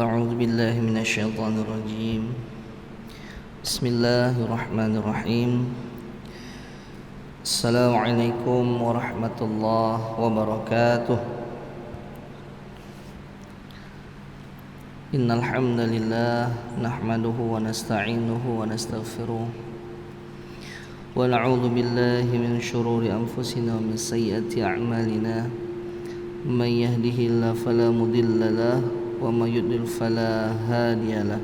أعوذ بالله من الشيطان الرجيم. بسم الله الرحمن الرحيم. السلام عليكم ورحمة الله وبركاته. إن الحمد لله نحمده ونستعينه ونستغفره ونعوذ بالله من شرور أنفسنا ومن سيئات أعمالنا. من يهده الله فلا مضل له ومن يضلل فلا هادي له.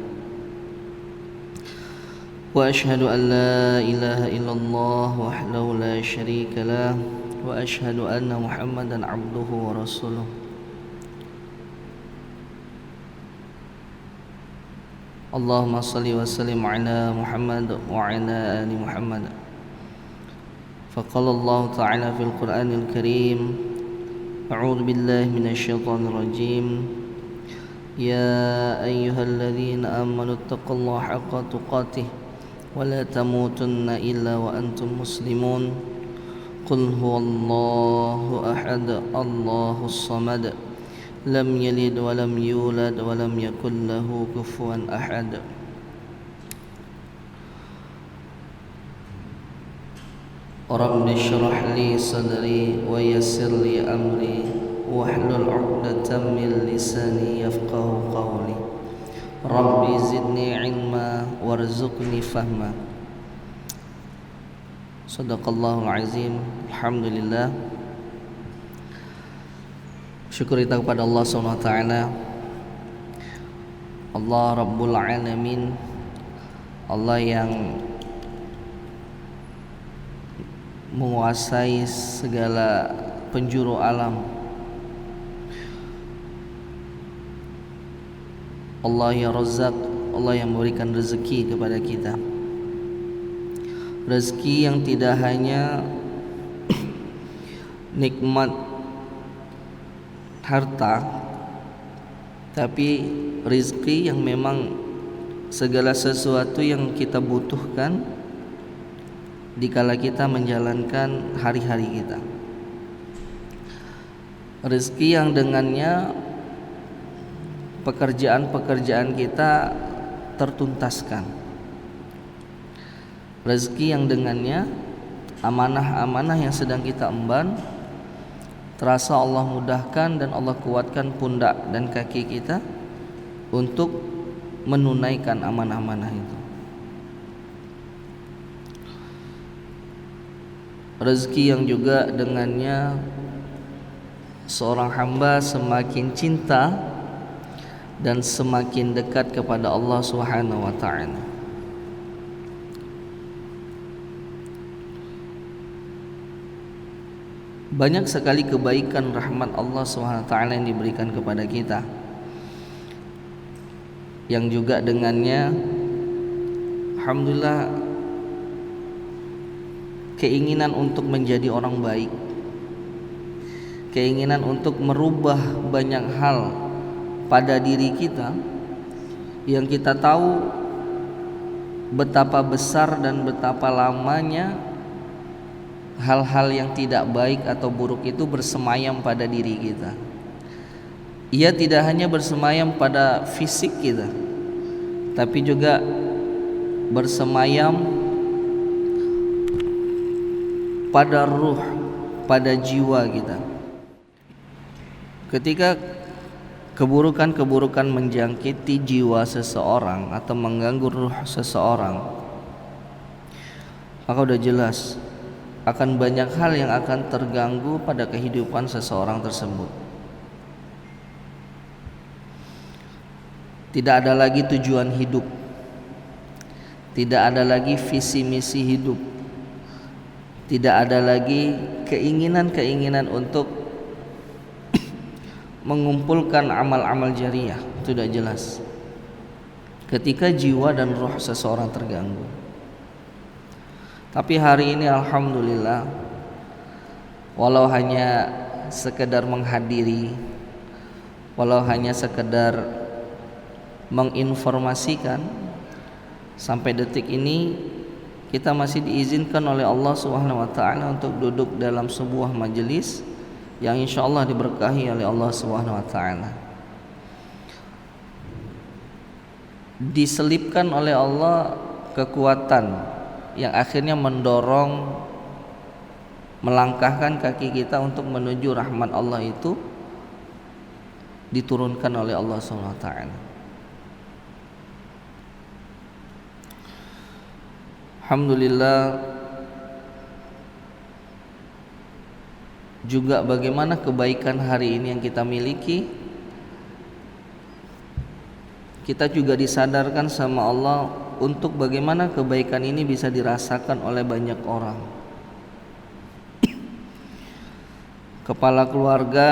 وأشهد أن لا إله إلا الله وحده لا شريك له وأشهد أن محمدا عبده ورسوله. اللهم صل وسلم على محمد وعلى آل محمد. فقال الله تعالى في القرآن الكريم: أعوذ بالله من الشيطان الرجيم. يا أيها الذين آمنوا اتقوا الله حق تقاته ولا تموتن إلا وأنتم مسلمون. قل هو الله أحد الله الصمد لم يلد ولم يولد ولم يكن له كفوا أحد. رب اشرح لي صدري ويسر لي أمري واحلل عقدة من لساني يفقهوا قولي. ربي زدني علما وارزقني فهما. Sadaqallahul azim. Alhamdulillah, syukur kita kepada Allah SWT, Allah Rabbul Alamin, Allah yang menguasai segala penjuru alam, Allah yang Razzaq, Allah yang memberikan rezeki kepada kita. Rezeki yang tidak hanya nikmat harta, tapi rezeki yang memang segala sesuatu yang kita butuhkan dikala kita menjalankan hari-hari kita. Rezeki yang dengannya pekerjaan-pekerjaan kita tertuntaskan. Rezeki yang dengannya amanah-amanah yang sedang kita emban terasa Allah mudahkan dan Allah kuatkan pundak dan kaki kita untuk menunaikan amanah-amanah itu. Rezeki yang juga dengannya seorang hamba semakin cinta dan semakin dekat kepada Allah Subhanahu wa taala. Banyak sekali kebaikan rahmat Allah Subhanahu wa taala yang diberikan kepada kita, yang juga dengannya alhamdulillah keinginan untuk menjadi orang baik, keinginan untuk merubah banyak hal pada diri kita yang kita tahu betapa besar dan betapa lamanya hal-hal yang tidak baik atau buruk itu bersemayam pada diri kita. Ia tidak hanya bersemayam pada fisik kita, tapi juga bersemayam pada ruh, pada jiwa kita. Ketika keburukan-keburukan menjangkiti jiwa seseorang atau mengganggu ruh seseorang, maka udah jelas akan banyak hal yang akan terganggu pada kehidupan seseorang tersebut. Tidak ada lagi tujuan hidup, tidak ada lagi visi misi hidup, tidak ada lagi keinginan-keinginan untuk mengumpulkan amal-amal jariah. Itu sudah jelas ketika jiwa dan roh seseorang terganggu. Tapi hari ini alhamdulillah, walau hanya sekedar menghadiri, walau hanya sekedar menginformasikan, sampai detik ini kita masih diizinkan oleh Allah Subhanahu wa taala untuk duduk dalam sebuah majelis yang insyaallah diberkahi oleh Allah Subhanahu wa taala. diselipkan oleh Allah kekuatan yang akhirnya mendorong, melangkahkan kaki kita untuk menuju rahmat Allah itu diturunkan oleh Allah SWT. Alhamdulillah. Juga bagaimana kebaikan hari ini yang kita miliki, kita juga disadarkan sama Allah untuk bagaimana kebaikan ini bisa dirasakan oleh banyak orang. Kepala keluarga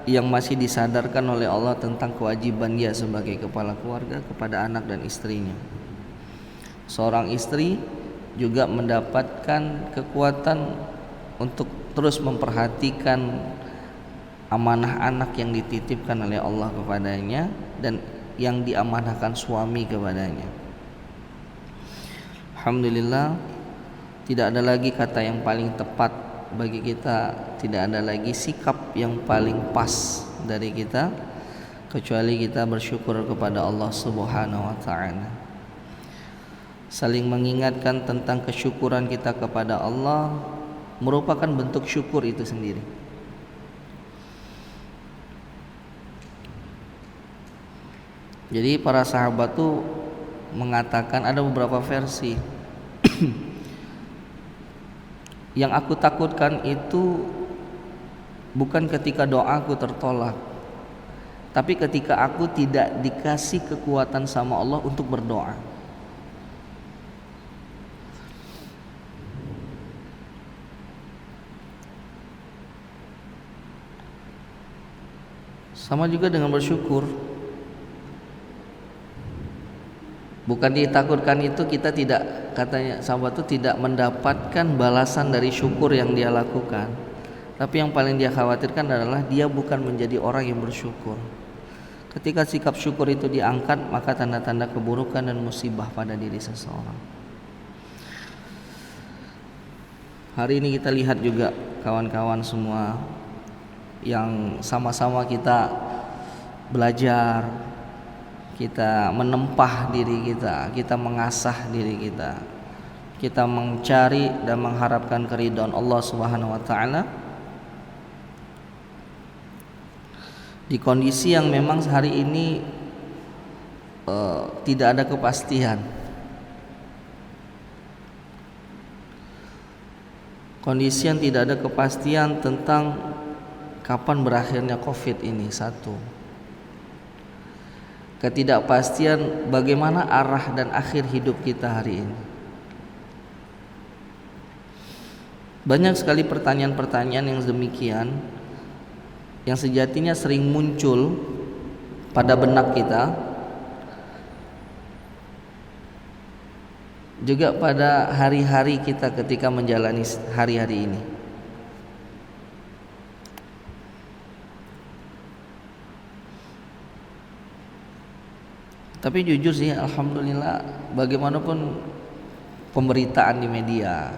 yang masih disadarkan oleh Allah tentang kewajiban dia sebagai kepala keluarga kepada anak dan istrinya. Seorang istri juga mendapatkan kekuatan untuk terus memperhatikan amanah anak yang dititipkan oleh Allah kepadanya dan yang diamanahkan suami kepadanya. Alhamdulillah, tidak ada lagi kata yang paling tepat bagi kita, tidak ada lagi sikap yang paling pas dari kita kecuali kita bersyukur kepada Allah Subhanahu wa taala. Saling mengingatkan tentang kesyukuran kita kepada Allah merupakan bentuk syukur itu sendiri. Jadi para sahabat tuh mengatakan ada beberapa versi. Yang aku takutkan itu bukan ketika doaku tertolak, tapi ketika aku tidak dikasih kekuatan sama Allah untuk berdoa. Sama juga dengan bersyukur. Bukan ditakutkan itu kita tidak, katanya sahabat itu tidak mendapatkan balasan dari syukur yang dia lakukan. Tapi yang paling dia khawatirkan adalah dia bukan menjadi orang yang bersyukur. Ketika sikap syukur itu diangkat, maka tanda-tanda keburukan dan musibah pada diri seseorang. Hari ini kita lihat juga kawan-kawan semua yang sama-sama kita belajar, kita menempah diri kita mengasah diri kita mencari dan mengharapkan keridhaan Allah Subhanahu wa taala di kondisi yang memang hari ini tidak ada kepastian. Kondisi yang tidak ada kepastian tentang kapan berakhirnya Covid ini, satu. Ketidakpastian bagaimana arah dan akhir hidup kita hari ini. Banyak sekali pertanyaan-pertanyaan yang demikian yang sejatinya sering muncul pada benak kita, juga pada hari-hari kita ketika menjalani hari-hari ini. Tapi jujur sih, alhamdulillah, bagaimanapun pemberitaan di media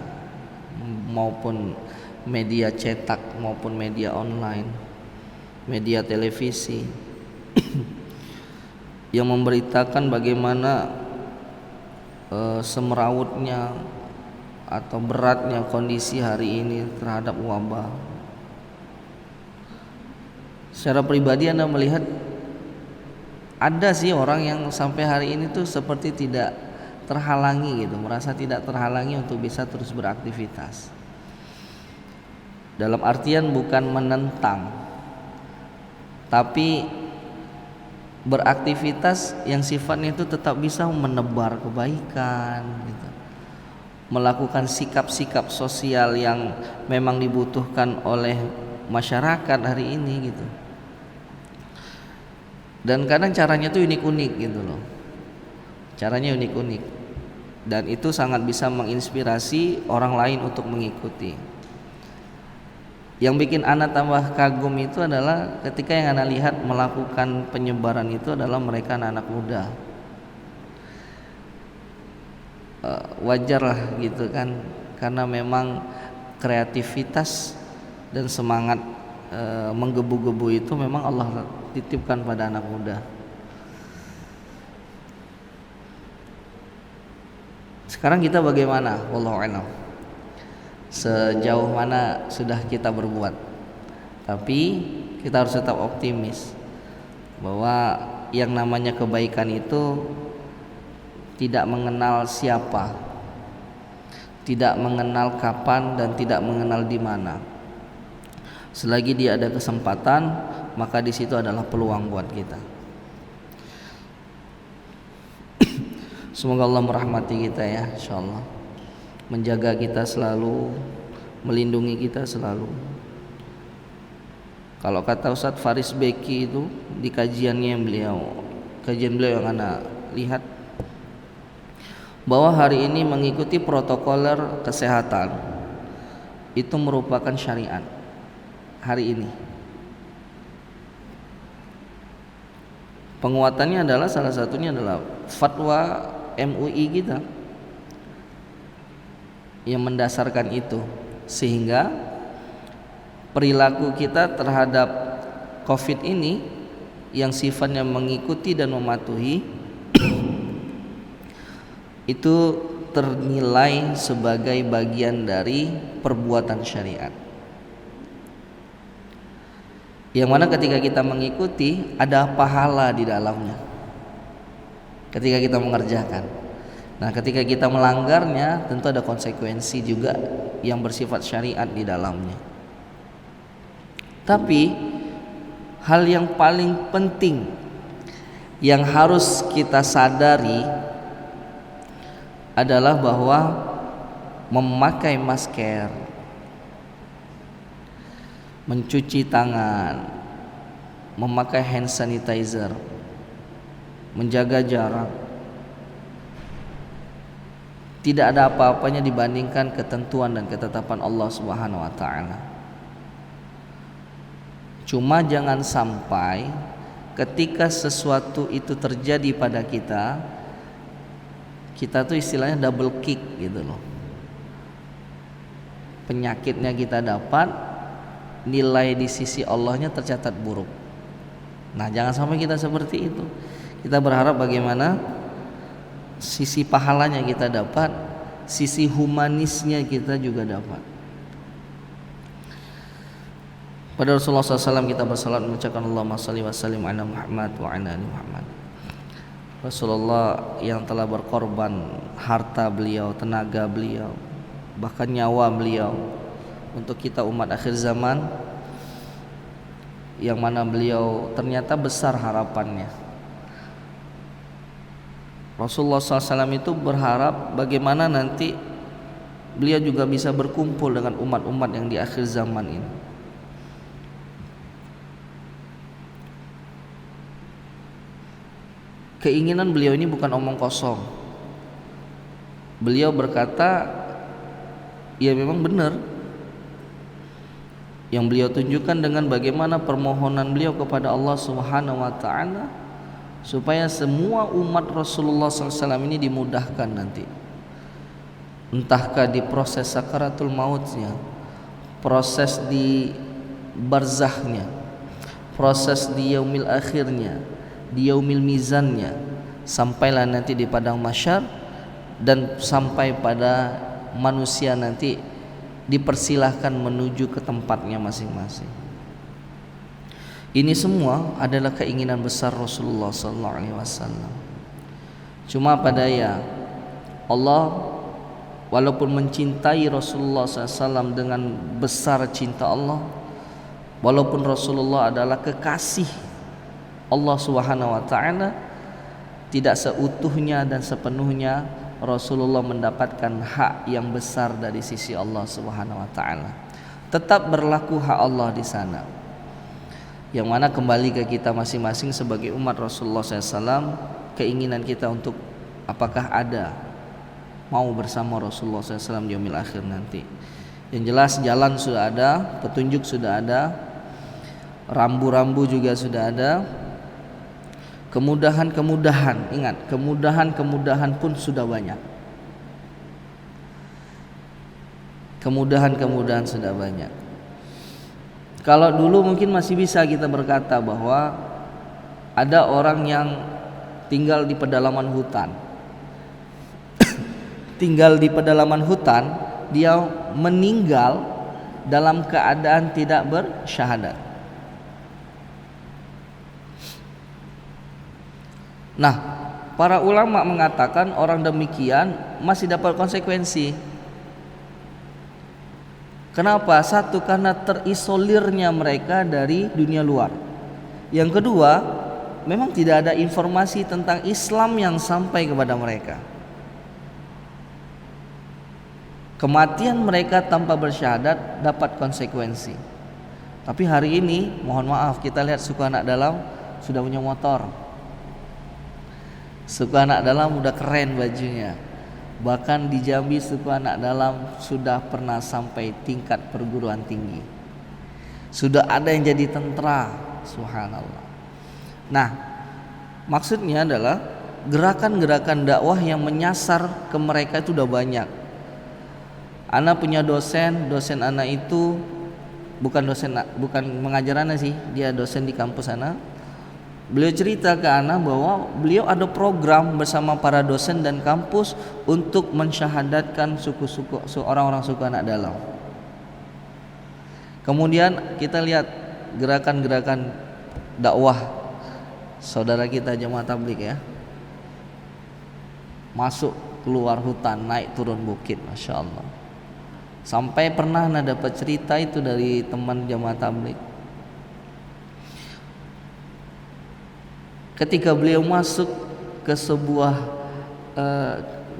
maupun media cetak maupun media online, media televisi yang memberitakan bagaimana semerawutnya atau beratnya kondisi hari ini terhadap wabah. Secara pribadi Anda melihat ada sih orang yang sampai hari ini tuh seperti tidak terhalangi gitu, merasa tidak terhalangi untuk bisa terus beraktivitas. Dalam artian bukan menentang, tapi beraktivitas yang sifatnya itu tetap bisa menebar kebaikan gitu. Melakukan sikap-sikap sosial yang memang dibutuhkan oleh masyarakat hari ini gitu. Dan kadang caranya tuh unik-unik gitu loh. Caranya unik-unik. Dan itu sangat bisa menginspirasi orang lain untuk mengikuti. Yang bikin anak tambah kagum itu adalah ketika yang anak lihat melakukan penyebaran itu adalah mereka anak-anak muda. Wajar lah gitu kan, karena memang kreativitas dan semangat menggebu-gebu itu memang Allah titipkan pada anak muda. Sekarang kita bagaimana? Wallahu a'lam. Sejauh mana sudah kita berbuat? Tapi kita harus tetap optimis bahwa yang namanya kebaikan itu tidak mengenal siapa, tidak mengenal kapan, dan tidak mengenal di mana. Selagi dia ada kesempatan, maka di situ adalah peluang buat kita. Semoga Allah merahmati kita ya, insyaallah, menjaga kita selalu, melindungi kita selalu. Kalau kata Ustadz Faris Beki itu di kajian beliau yang Anda lihat, bahwa hari ini mengikuti protokoler kesehatan itu merupakan syariat hari ini. Penguatannya adalah, salah satunya adalah fatwa MUI kita yang mendasarkan itu, sehingga perilaku kita terhadap COVID ini yang sifatnya mengikuti dan mematuhi itu ternilai sebagai bagian dari perbuatan syariat, yang mana ketika kita mengikuti ada pahala di dalamnya ketika kita mengerjakan. Nah, ketika kita melanggarnya tentu ada konsekuensi juga yang bersifat syariat di dalamnya. Tapi hal yang paling penting yang harus kita sadari adalah bahwa memakai masker, mencuci tangan, memakai hand sanitizer, menjaga jarak, tidak ada apa-apanya dibandingkan ketentuan dan ketetapan Allah Subhanahu wa taala. Cuma jangan sampai ketika sesuatu itu terjadi pada kita, kita tuh istilahnya double kick gitu loh. Penyakitnya kita dapat, nilai di sisi Allahnya tercatat buruk. Nah, jangan sampai kita seperti itu. Kita berharap bagaimana sisi pahalanya kita dapat, sisi humanisnya kita juga dapat. Pada Rasulullah SAW kita bersalat mengucapkan Allahumma shalli wa sallim ala Muhammad wa ala ali Muhammad. Rasulullah yang telah berkorban harta beliau, tenaga beliau, bahkan nyawa beliau untuk kita umat akhir zaman, yang mana beliau ternyata besar harapannya. Rasulullah SAW itu berharap bagaimana nanti beliau juga bisa berkumpul dengan umat-umat yang di akhir zaman ini. Keinginan beliau ini bukan omong kosong. Beliau berkata, ya memang benar. Yang beliau tunjukkan dengan bagaimana permohonan beliau kepada Allah Subhanahu wa taala supaya semua umat Rasulullah SAW ini dimudahkan nanti. Entahkah di proses sakaratul mautnya, proses di barzahnya, proses di yaumil akhirnya, di yaumil mizannya, sampailah nanti di padang mahsyar, dan sampai pada manusia nanti dipersilahkan menuju ke tempatnya masing-masing. Ini semua adalah keinginan besar Rasulullah SAW. Cuma pada ya Allah, walaupun mencintai Rasulullah SAW dengan besar cinta Allah, walaupun Rasulullah adalah kekasih Allah Subhanahu wa taala, tidak seutuhnya dan sepenuhnya Rasulullah mendapatkan hak yang besar dari sisi Allah Subhanahu wa taala. Tetap berlaku hak Allah di sana. Yang mana kembali ke kita masing-masing sebagai umat Rasulullah SAW, keinginan kita untuk apakah ada mau bersama Rasulullah SAW di yaumil akhir nanti. Yang jelas jalan sudah ada, petunjuk sudah ada, rambu-rambu juga sudah ada. Kemudahan-kemudahan, ingat, kemudahan-kemudahan pun sudah banyak. Kemudahan-kemudahan sudah banyak. Kalau dulu mungkin masih bisa kita berkata bahwa ada orang yang tinggal di pedalaman hutan tinggal di pedalaman hutan, dia meninggal dalam keadaan tidak bersyahadat. Nah, para ulama mengatakan orang demikian masih dapat konsekuensi. Kenapa? Satu, karena terisolirnya mereka dari dunia luar. Yang kedua, memang tidak ada informasi tentang Islam yang sampai kepada mereka. Kematian mereka tanpa bersyahadat dapat konsekuensi. Tapi hari ini, mohon maaf, kita lihat suku anak dalam sudah punya motor. Suku anak dalam udah keren bajunya. Bahkan di Jambi suku anak dalam sudah pernah sampai tingkat perguruan tinggi. Sudah ada yang jadi tentara, subhanallah. Nah, maksudnya adalah gerakan-gerakan dakwah yang menyasar ke mereka itu udah banyak. Ana punya dosen anak itu bukan mengajar ana sih, dia dosen di kampus ana. Beliau cerita ke ana bahwa beliau ada program bersama para dosen dan kampus untuk mensyahadatkan suku-suku orang-orang suku anak dalam. Kemudian kita lihat gerakan-gerakan dakwah saudara kita jemaah tabligh ya, masuk keluar hutan, naik turun bukit, masya Allah. Sampai pernah ana dapat cerita itu dari teman jemaah tabligh. Ketika beliau masuk ke sebuah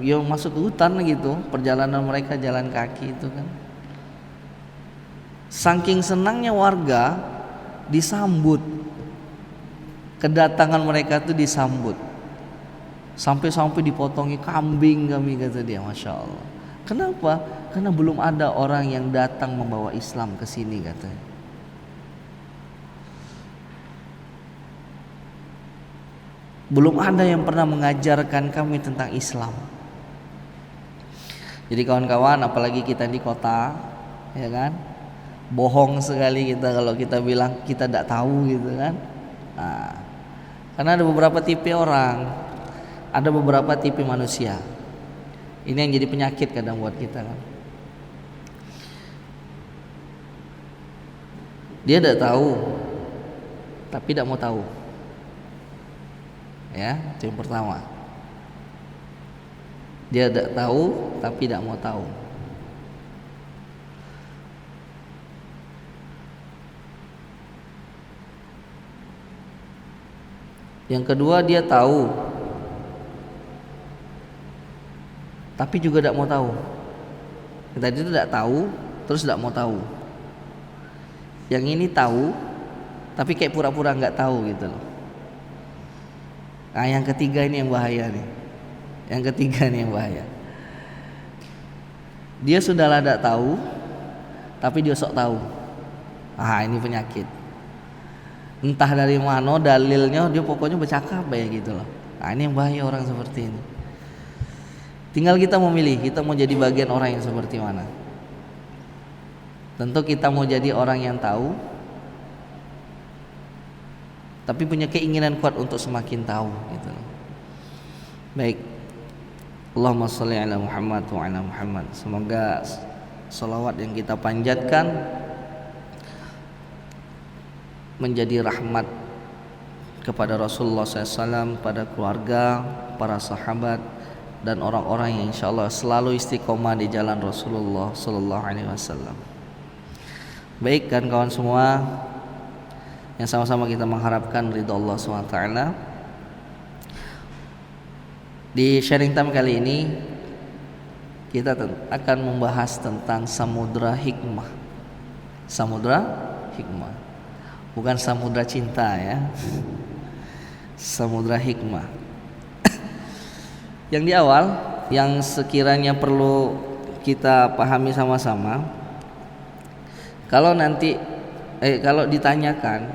yang masuk ke hutan gitu, perjalanan mereka jalan kaki itu kan, saking senangnya warga disambut, kedatangan mereka itu disambut, sampai dipotongi kambing kami, kata dia, masya Allah. Kenapa? Karena belum ada orang yang datang membawa Islam ke sini, katanya. Belum ada yang pernah mengajarkan kami tentang Islam. Jadi kawan-kawan, apalagi kita di kota, ya kan, bohong sekali kita kalau kita bilang kita tidak tahu gitu kan. Nah, karena ada beberapa tipe orang, ada beberapa tipe manusia. Ini yang jadi penyakit kadang buat kita kan. Dia tidak tahu, tapi tidak mau tahu. Ya, itu yang pertama. Dia tidak tahu tapi tidak mau tahu. Yang kedua, dia tahu tapi juga tidak mau tahu. Tadi itu tidak tahu terus tidak mau tahu. Yang ini tahu tapi kayak pura-pura nggak tahu gitu loh. Nah, yang ketiga ini yang bahaya nih. Yang ketiga nih yang bahaya. Dia sudah tidak tahu, tapi dia sok tahu. Ah, ini penyakit. Entah dari mana dalilnya, dia pokoknya bercakap ya gitu loh. Nah, ini yang bahaya orang seperti ini. Tinggal kita memilih, kita mau jadi bagian orang yang seperti mana. Tentu kita mau jadi orang yang tahu, tapi punya keinginan kuat untuk semakin tahu gitu. Baik. Allahumma sholli ala Muhammad wa ala Muhammad. Semoga salawat yang kita panjatkan menjadi rahmat kepada Rasulullah SAW, pada keluarga, para sahabat, dan orang-orang yang insyaallah selalu istiqomah di jalan Rasulullah SAW. Baik kan kawan semua, yang sama-sama kita mengharapkan ridha Allah SWT. Di sharing time kali ini kita akan membahas tentang samudra hikmah. Samudra hikmah, bukan samudra cinta ya. Samudra hikmah. Yang di awal, yang sekiranya perlu kita pahami sama-sama, kalau nanti kalau ditanyakan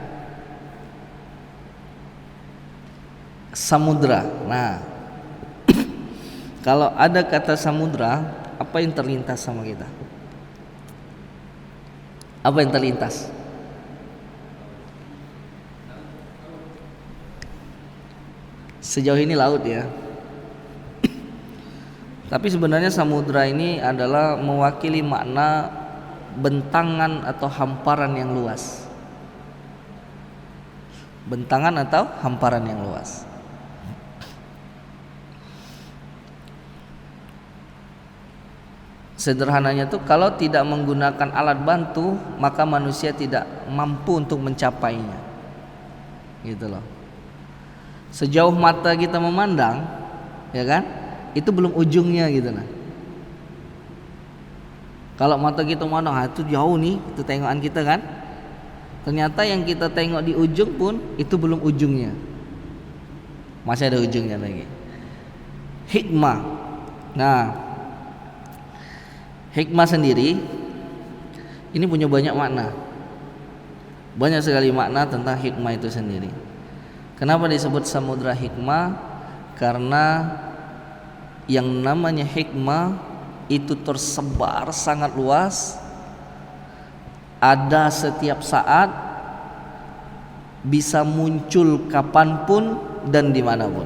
samudra, nah kalau ada kata samudra, apa yang terlintas sama kita? Apa yang terlintas? Sejauh ini laut ya. Tapi sebenarnya samudra ini adalah mewakili makna bentangan atau hamparan yang luas. Bentangan atau hamparan yang luas. Sederhananya tuh kalau tidak menggunakan alat bantu maka manusia tidak mampu untuk mencapainya. Gitu loh. Sejauh mata kita memandang, ya kan? Itu belum ujungnya gitu nah. Kalau mata kita memandang, itu jauh nih, itu tengokan kita kan. Ternyata yang kita tengok di ujung pun itu belum ujungnya. Masih ada ujungnya lagi. Hikmah. Nah, hikmah sendiri ini punya banyak makna. Banyak sekali makna tentang hikmah itu sendiri. Kenapa disebut samudra hikmah? Karena yang namanya hikmah itu tersebar sangat luas, ada setiap saat, bisa muncul kapanpun dan dimanapun.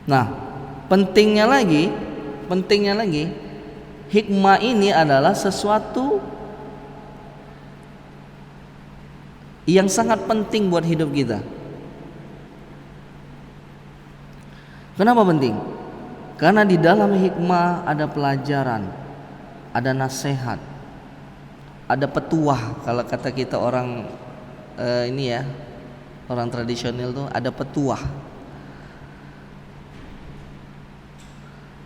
Nah, pentingnya lagi, hikmah ini adalah sesuatu yang sangat penting buat hidup kita. Kenapa penting? Karena di dalam hikmah ada pelajaran, ada nasihat, ada petuah. Kalau kata kita orang ini ya, orang tradisional tuh ada petuah.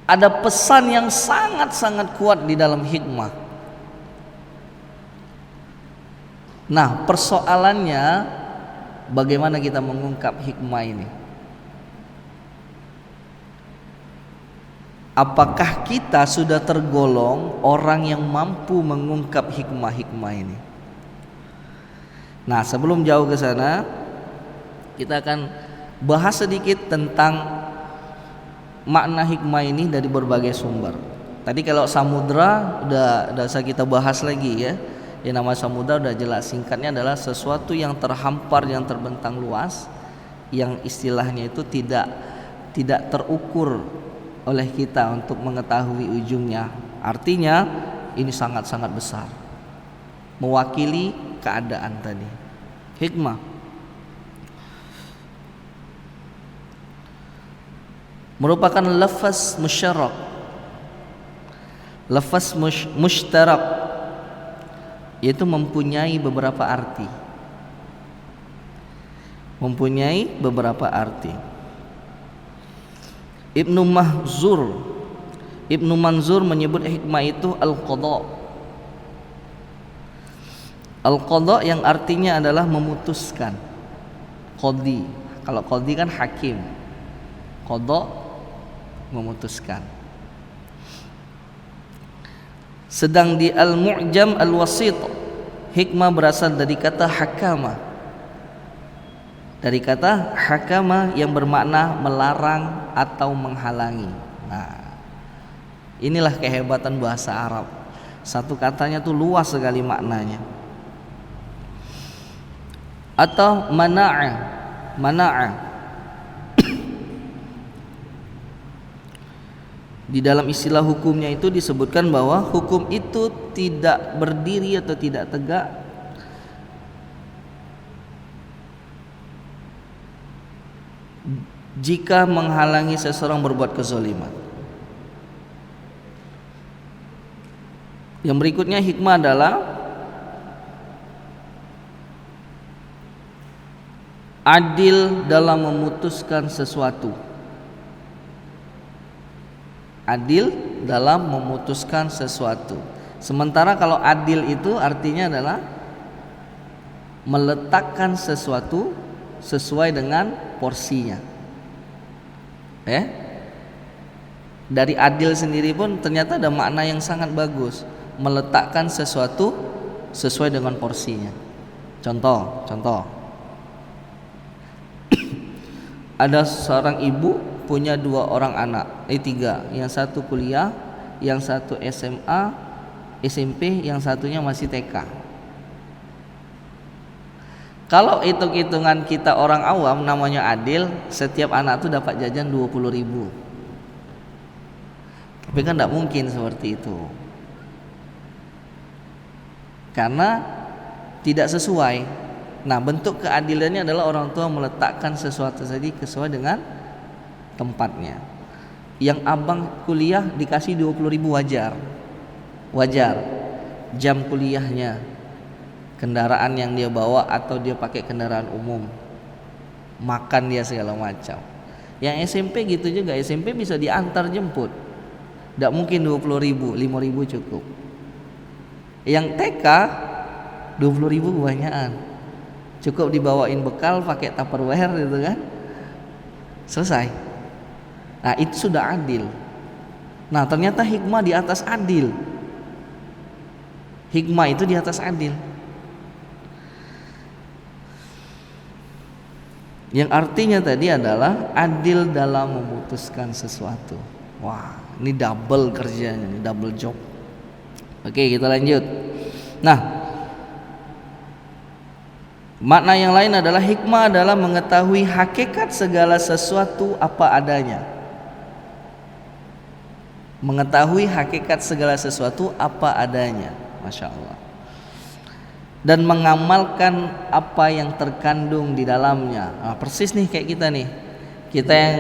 Ada pesan yang sangat-sangat kuat di dalam hikmah. Nah, persoalannya bagaimana kita mengungkap hikmah ini? Apakah kita sudah tergolong orang yang mampu mengungkap hikmah-hikmah ini? Nah, sebelum jauh ke sana, kita akan bahas sedikit tentang makna hikmah ini dari berbagai sumber. Tadi kalau samudra udah usah kita bahas lagi ya. Yang nama samudra udah jelas, singkatnya adalah sesuatu yang terhampar, yang terbentang luas, yang istilahnya itu tidak terukur oleh kita untuk mengetahui ujungnya. Artinya ini sangat-sangat besar, mewakili keadaan tadi. Hikmah merupakan lafaz musyarak, lafaz mushtarak, yaitu mempunyai beberapa arti. Mempunyai beberapa arti. Ibnu Manzur menyebut hikmah itu al-qadha. Al-qadha yang artinya adalah memutuskan. Qadhi. Kalau qadhi kan hakim. Qadha memutuskan. Sedang di Al-Mu'jam Al-Wasit, hikmah berasal dari kata hakama. Dari kata hakama yang bermakna melarang atau menghalangi. Nah, inilah kehebatan bahasa Arab. Satu katanya tuh luas sekali maknanya. Atau mana'a. Di dalam istilah hukumnya itu disebutkan bahwa hukum itu tidak berdiri atau tidak tegak jika menghalangi seseorang berbuat kezaliman. Yang berikutnya hikmah adalah adil dalam memutuskan sesuatu. Adil dalam memutuskan sesuatu. Sementara kalau adil itu artinya adalah meletakkan sesuatu sesuai dengan porsinya. Dari adil sendiri pun ternyata ada makna yang sangat bagus, meletakkan sesuatu sesuai dengan porsinya. Contoh ada seorang ibu punya 2 orang anak, 3, yang satu kuliah, yang satu SMA, SMP, yang satunya masih TK. Kalau hitung-hitungan kita orang awam namanya adil, setiap anak tuh dapat jajan 20.000. Tapi kan tidak mungkin seperti itu, karena tidak sesuai. Nah, bentuk keadilannya adalah orang tua meletakkan sesuatu tadi sesuai dengan tempatnya. Yang abang kuliah dikasih 20.000 wajar. Jam kuliahnya, kendaraan yang dia bawa atau dia pakai kendaraan umum, makan dia segala macam. Yang SMP gitu juga, SMP bisa diantar jemput. Tidak mungkin 20.000, 5.000 cukup. Yang TK 20.000 kebanyakan. Cukup dibawain bekal pakai Tupperware gitu kan. Selesai. Nah, itu sudah adil. Nah, ternyata hikmah di atas adil. Hikmah itu di atas adil. Yang artinya tadi adalah adil dalam memutuskan sesuatu. Wah, ini double kerjanya, ini double job. Oke, kita lanjut. Nah, makna yang lain adalah hikmah adalah mengetahui hakikat segala sesuatu apa adanya. Mengetahui hakikat segala sesuatu apa adanya. Masya Allah. Dan mengamalkan apa yang terkandung di dalamnya. Nah, persis nih kayak kita nih. Kita yang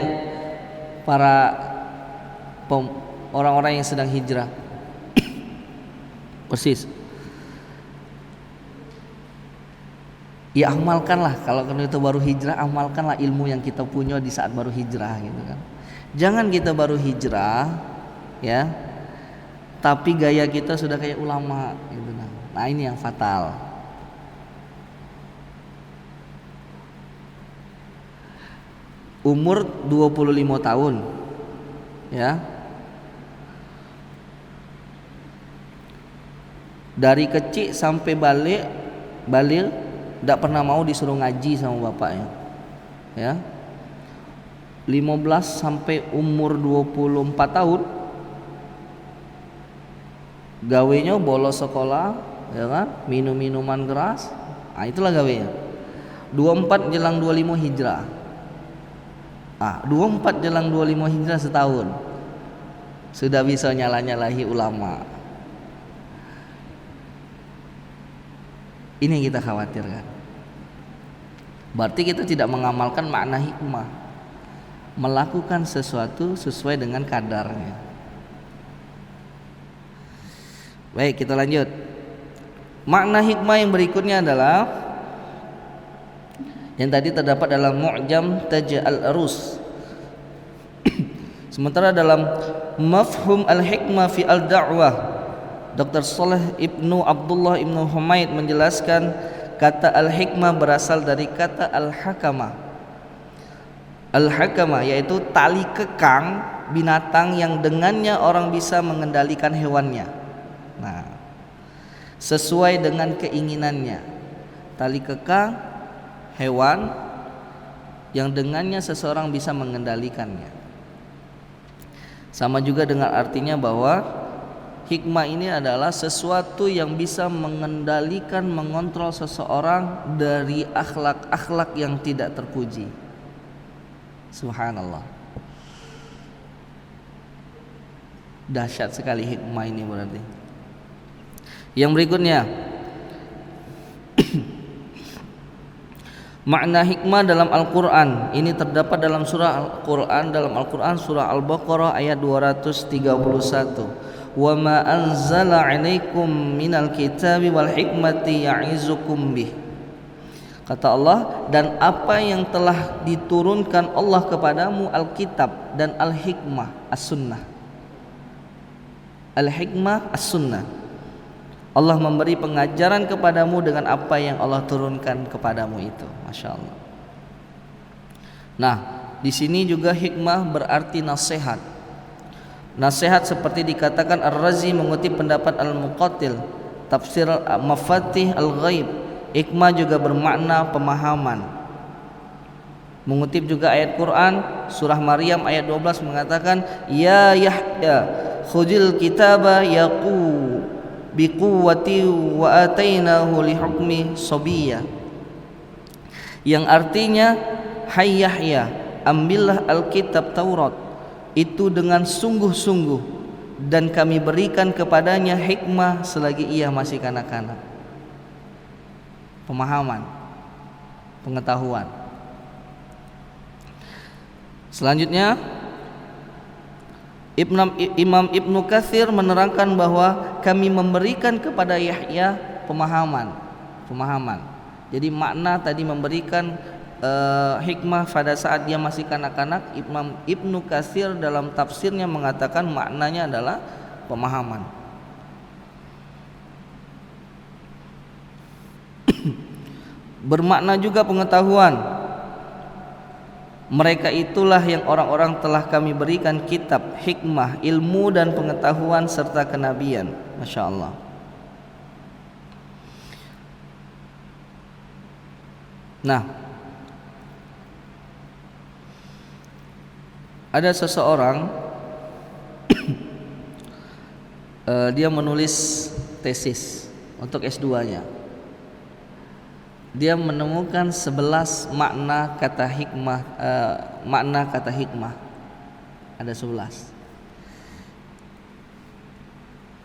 para orang-orang yang sedang hijrah. Persis. Ya amalkanlah, kalau itu baru hijrah, amalkanlah ilmu yang kita punya di saat baru hijrah gitu kan. Jangan kita baru hijrah ya, tapi gaya kita sudah kayak ulama gitu kan. Nah, ini yang fatal. Umur 25 tahun ya, dari kecil sampai balik tidak pernah mau disuruh ngaji sama bapaknya ya. 15 sampai umur 24 tahun gawenya bolos sekolah ya kan, minum minuman keras. Nah, itulah gawenya. 24 jelang 25 hijrah. 24 jelang 25 hijrah setahun sudah bisa nyala-nyalahi ulama. Ini yang kita khawatirkan. Berarti kita tidak mengamalkan makna hikmah, melakukan sesuatu sesuai dengan kadarnya. Baik, kita lanjut. Makna hikmah yang berikutnya adalah yang tadi terdapat dalam Mu'jam Taj al-Arus. Sementara dalam Mafhum al-Hikmah fi al-Da'wah, Dr. Saleh Ibnu Abdullah Ibnu Humaid menjelaskan kata al-hikmah berasal dari kata al-hakama. Al-hakama yaitu tali kekang binatang yang dengannya orang bisa mengendalikan hewannya. Nah, sesuai dengan keinginannya. Tali kekang hewan yang dengannya seseorang bisa mengendalikannya. Sama juga dengan artinya bahwa hikmah ini adalah sesuatu yang bisa mengendalikan, mengontrol seseorang dari akhlak-akhlak yang tidak terpuji. Subhanallah. Dahsyat sekali hikmah ini berarti. Yang berikutnya, makna hikmah dalam Al-Quran ini terdapat dalam surah Al-Quran, dalam Al-Quran surah Al-Baqarah ayat 231. Wa ma anzala 'alaikum minal kitabi wal hikmati ya'izukum bih. Kata Allah, dan apa yang telah diturunkan Allah kepadamu Alkitab dan Al-Hikmah As-Sunnah. Al-Hikmah As-Sunnah. Allah memberi pengajaran kepadamu dengan apa yang Allah turunkan kepadamu itu. Masya Allah. Nah, di sini juga hikmah berarti nasihat. Nasihat seperti dikatakan Ar-Razi mengutip pendapat Al-Muqatil, tafsir Mafatih Al-Ghaib. Hikmah juga bermakna pemahaman. Mengutip juga ayat Quran surah Maryam ayat 12 mengatakan, Ya Yahya khudil kitaba yaqu biquwwati wa atainahu lihukmi sabiyya. yang artinya hai Yahya, ambillah Alkitab Taurat itu dengan sungguh-sungguh dan kami berikan kepadanya hikmah selagi ia masih kanak-kanak. Pemahaman, pengetahuan. Selanjutnya Imam Ibnu Katsir menerangkan bahwa kami memberikan kepada Yahya pemahaman. Jadi makna tadi memberikan hikmah pada saat dia masih kanak-kanak, Imam Ibnu Katsir dalam tafsirnya mengatakan maknanya adalah pemahaman. Bermakna juga pengetahuan. Mereka itulah yang orang-orang telah kami berikan kitab, hikmah, ilmu dan pengetahuan serta kenabian. Masya Allah. Nah, ada seseorang dia menulis tesis untuk S2-nya. Dia menemukan 11 makna kata hikmah, ada 11.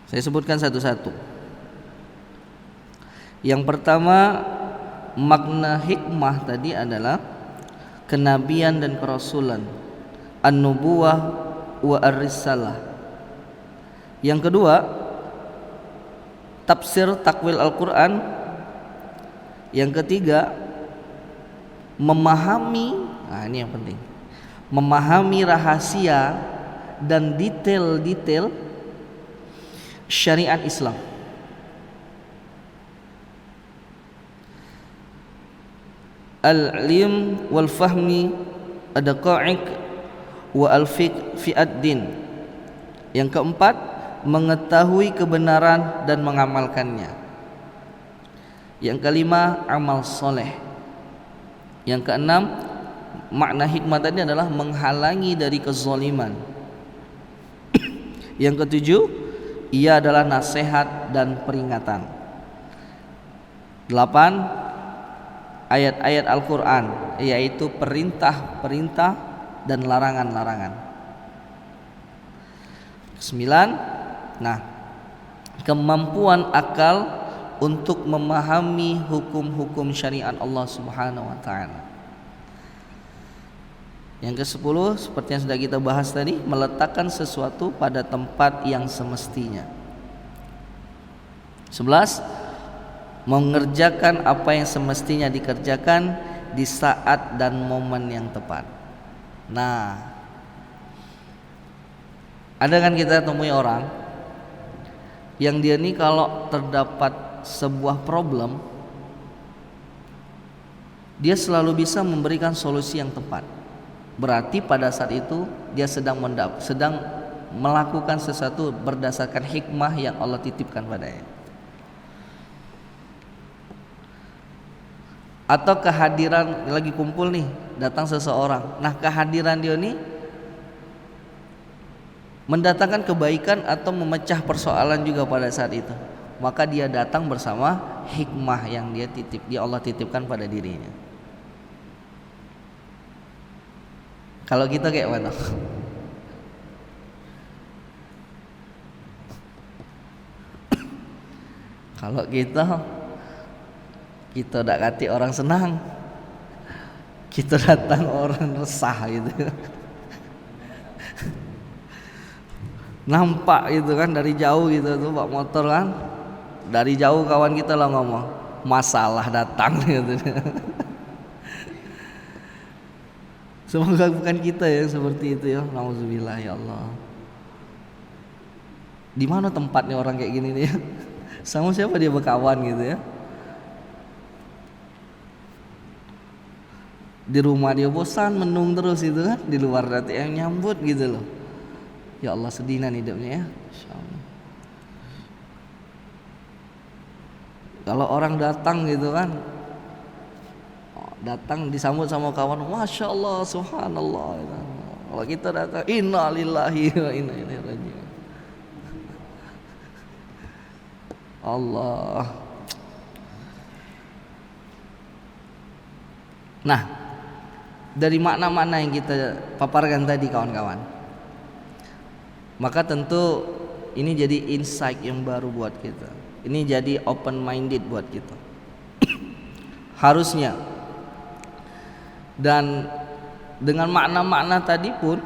Saya sebutkan satu-satu. Yang pertama, makna hikmah tadi adalah kenabian dan kerasulan, an-nubuwah wa ar-risalah. Yang kedua, tafsir takwil Al-Quran. Yang ketiga, memahami, nah ini yang penting, memahami rahasia dan detail-detail syariat Islam. Al-ilm wal fahmi ad-daqa'iq wa al-fiqh fi ad-din. Yang keempat, mengetahui kebenaran dan mengamalkannya. Yang kelima, amal soleh. Yang keenam, makna hikmah tadi adalah menghalangi dari kezaliman. Yang ketujuh, ia adalah nasihat dan peringatan. 8, ayat-ayat Al-Quran, yaitu perintah-perintah dan larangan-larangan. 9, nah, kemampuan akal untuk memahami hukum-hukum syariat Allah Subhanahu wa taala. Yang ke-10 seperti yang sudah kita bahas tadi, meletakkan sesuatu pada tempat yang semestinya. 11, mengerjakan apa yang semestinya dikerjakan di saat dan momen yang tepat. Nah, ada kan kita temui orang yang dia nih kalau terdapat sebuah problem, dia selalu bisa memberikan solusi yang tepat. Berarti pada saat itu dia sedang melakukan sesuatu berdasarkan hikmah yang Allah titipkan padanya. Atau kehadiran, lagi kumpul nih, datang seseorang. Nah, kehadiran dia nih mendatangkan kebaikan atau memecah persoalan juga pada saat itu. Maka dia datang bersama hikmah yang dia Allah titipkan pada dirinya. Kalau kita kayak mana? Kalau kita tidak kati orang senang, kita datang orang resah gitu. Nampak gitu kan dari jauh gitu tuh pak motor kan, dari jauh kawan kita lah ngomong masalah datang gitu. Semoga bukan kita yang seperti itu ya. Nauzubillah ya Allah. Di mana tempatnya orang kayak gini nih? Sama siapa dia berkawan gitu ya? Di rumah dia bosan menung terus itu kan, di luar nanti yang nyambut gitu loh. Ya Allah, sedinan hidupnya ya. Insyaallah. Kalau orang datang gitu kan, datang disambut sama kawan, masya Allah, subhanallah. Kalau kita datang, inna lillahi wa inna ilaihi raji'un. Allah. Nah, dari makna-makna yang kita paparkan tadi kawan-kawan, maka tentu ini jadi insight yang baru buat kita. Ini jadi open minded buat kita. Harusnya. Dan dengan makna-makna tadi pun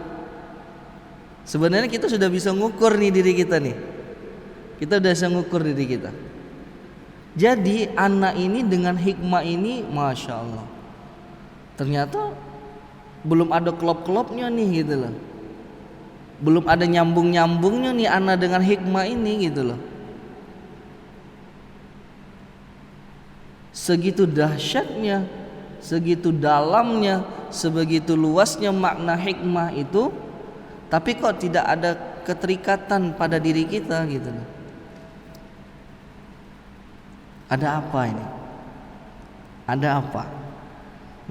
sebenarnya kita sudah bisa ngukur nih diri kita nih. Kita sudah bisa ngukur diri kita. Jadi anak ini dengan hikmah ini, Masya Allah, ternyata belum ada klop-klopnya nih gitu loh. Belum ada nyambung-nyambungnya nih anak dengan hikmah ini gitu loh. Segitu dahsyatnya, segitu dalamnya, sebegitu luasnya makna hikmah itu, tapi kok tidak ada keterikatan pada diri kita gitu loh. Ada apa ini? Ada apa?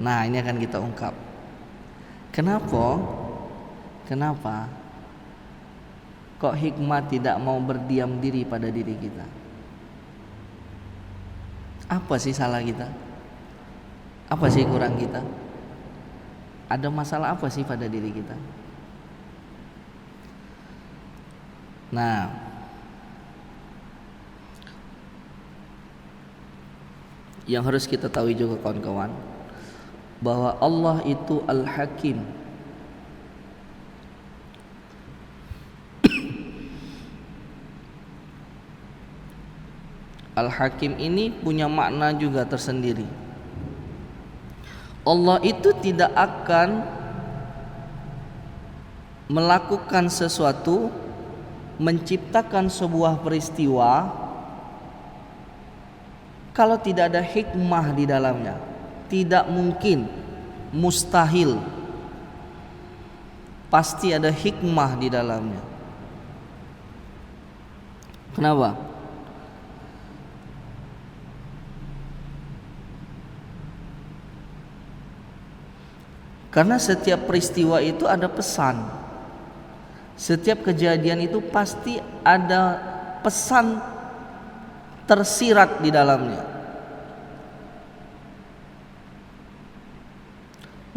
Nah, ini akan kita ungkap. Kenapa kok hikmah tidak mau berdiam diri pada diri kita? Apa sih salah kita? Apa sih kurang kita? Ada masalah apa sih pada diri kita? Nah, yang harus kita tahu juga kawan-kawan, bahwa Allah itu Al-Hakim. Al-Hakim ini punya makna juga tersendiri. Allah itu tidak akan melakukan sesuatu, menciptakan sebuah peristiwa kalau tidak ada hikmah di dalamnya. Tidak mungkin, mustahil. Pasti ada hikmah di dalamnya. Kenapa? Karena setiap peristiwa itu ada pesan. Setiap kejadian itu pasti ada pesan tersirat di dalamnya.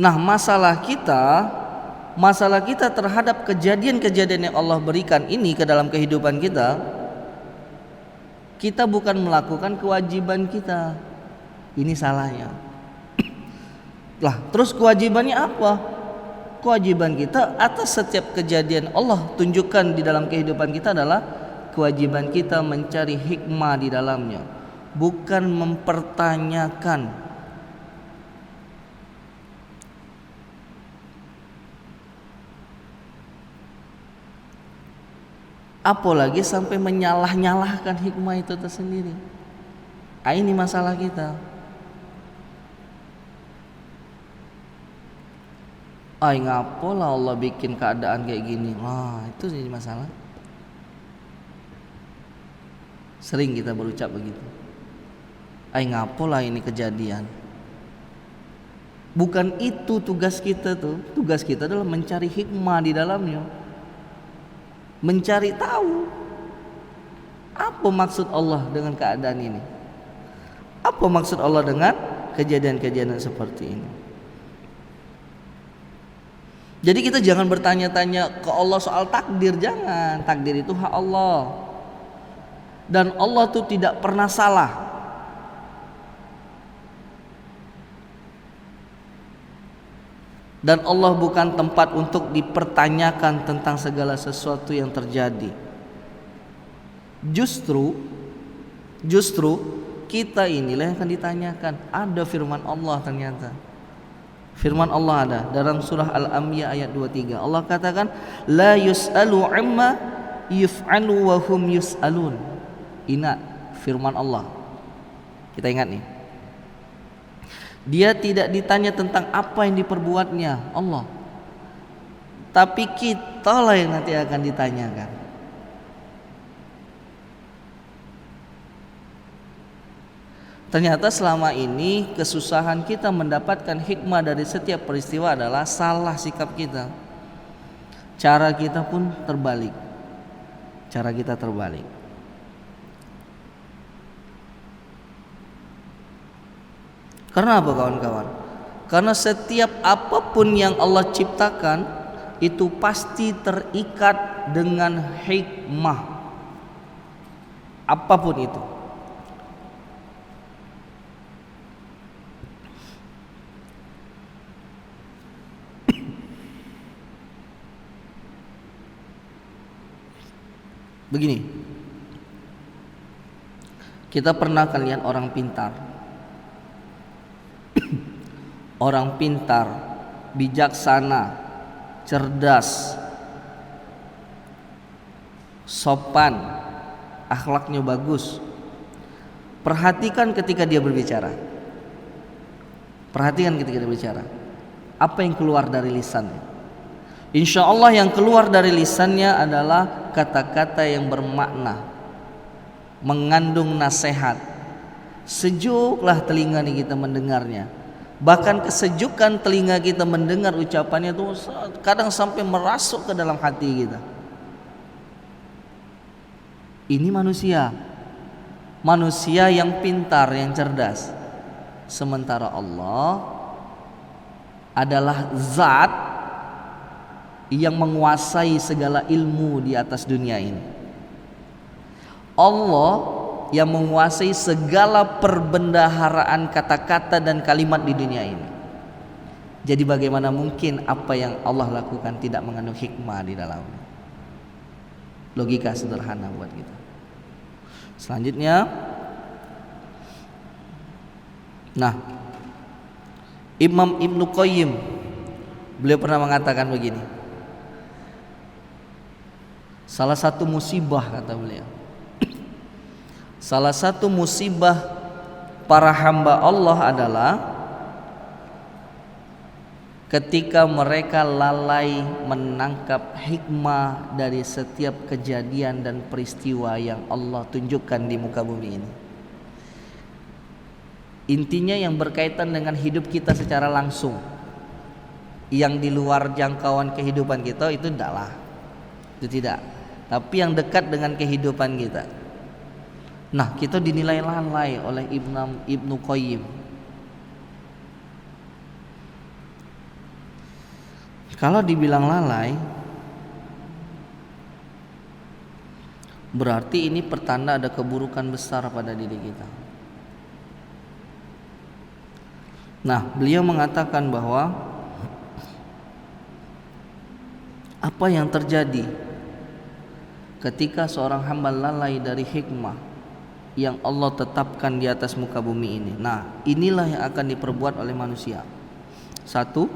Nah, masalah kita terhadap kejadian-kejadian yang Allah berikan ini ke dalam kehidupan kita, kita bukan melakukan kewajiban kita. Ini salahnya. Lah, terus kewajibannya apa? Kewajiban kita atas setiap kejadian Allah tunjukkan di dalam kehidupan kita adalah kewajiban kita mencari hikmah di dalamnya, bukan mempertanyakan. Apalagi sampai menyalah-nyalahkan hikmah itu tersendiri. Ini masalah kita. Ngapolah Allah bikin keadaan kayak gini. Itu jadi masalah. Sering kita berucap begitu. Ngapolah ini kejadian. Bukan itu tugas kita tuh. Tugas kita adalah mencari hikmah di dalamnya. Mencari tahu apa maksud Allah dengan keadaan ini. Apa maksud Allah dengan kejadian-kejadian seperti ini. Jadi kita jangan bertanya-tanya ke Allah soal takdir, jangan. Takdir itu hak Allah. Dan Allah itu tidak pernah salah. Dan Allah bukan tempat untuk dipertanyakan tentang segala sesuatu yang terjadi. Justru kita inilah yang akan ditanyakan. Ada firman Allah ternyata. Firman Allah ada dalam surah Al-Anbiya ayat 23. Allah katakan, la yus'alu amma yuf'alu wa hum yus'alun. Ingat firman Allah. Kita ingat nih. Dia tidak ditanya tentang apa yang diperbuatnya Allah, tapi kitalah yang nanti akan ditanyakan. Ternyata selama ini kesusahan kita mendapatkan hikmah dari setiap peristiwa adalah salah sikap kita. Cara kita pun terbalik. Cara kita terbalik. Karena apa kawan-kawan? Karena setiap apapun yang Allah ciptakan itu pasti terikat dengan hikmah. Apapun itu. Begini, kita pernah kan lihat orang pintar, orang pintar, bijaksana, cerdas, sopan, akhlaknya bagus. Perhatikan ketika dia berbicara. Perhatikan ketika dia berbicara. Apa yang keluar dari lisannya? Insya Allah yang keluar dari lisannya adalah kata-kata yang bermakna, mengandung nasihat. Sejuklah telinga kita mendengarnya. Bahkan kesejukan telinga kita mendengar ucapannya itu kadang sampai merasuk ke dalam hati kita. Ini manusia yang pintar, yang cerdas. Sementara Allah adalah zat yang menguasai segala ilmu di atas dunia ini. Allah yang menguasai segala perbendaharaan kata-kata dan kalimat di dunia ini. Jadi bagaimana mungkin apa yang Allah lakukan tidak mengandung hikmah di dalamnya? Logika sederhana buat kita. Selanjutnya, nah, Imam Ibnu Qayyim, beliau pernah mengatakan begini. Salah satu musibah, kata beliau, salah satu musibah para hamba Allah adalah ketika mereka lalai menangkap hikmah dari setiap kejadian dan peristiwa yang Allah tunjukkan di muka bumi ini. Intinya yang berkaitan dengan hidup kita secara langsung, yang di luar jangkauan kehidupan kita itu tidak. Tapi yang dekat dengan kehidupan kita. Nah, kita dinilai lalai oleh Ibnu Qayyim. Kalau dibilang lalai, berarti ini pertanda ada keburukan besar pada diri kita. Nah, beliau mengatakan bahwa apa yang terjadi ketika seorang hamba lalai dari hikmah yang Allah tetapkan di atas muka bumi ini. Nah, inilah yang akan diperbuat oleh manusia. Satu,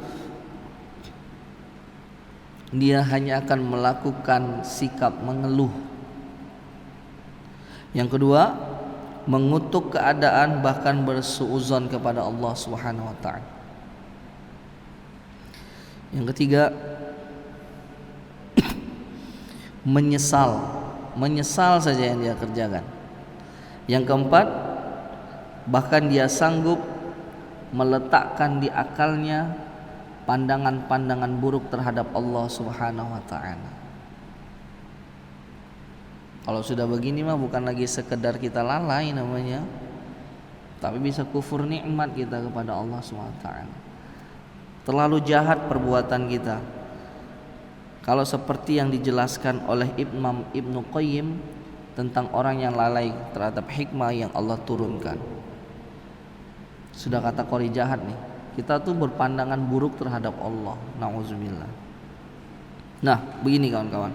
dia hanya akan melakukan sikap mengeluh. Yang kedua, mengutuk keadaan, bahkan bersuudzon kepada Allah Subhanahu wa taala. Yang ketiga, menyesal saja yang dia kerjakan. Yang keempat, bahkan dia sanggup meletakkan di akalnya pandangan-pandangan buruk terhadap Allah Subhanahu wa taala. Kalau sudah begini mah bukan lagi sekedar kita lalai namanya, tapi bisa kufur nikmat kita kepada Allah Subhanahu wa taala. Terlalu jahat perbuatan kita. Kalau seperti yang dijelaskan oleh Imam Ibnu Qayyim tentang orang yang lalai terhadap hikmah yang Allah turunkan. Sudah kata qori jahat nih. Kita tuh berpandangan buruk terhadap Allah. Nauzubillah. Nah, begini kawan-kawan.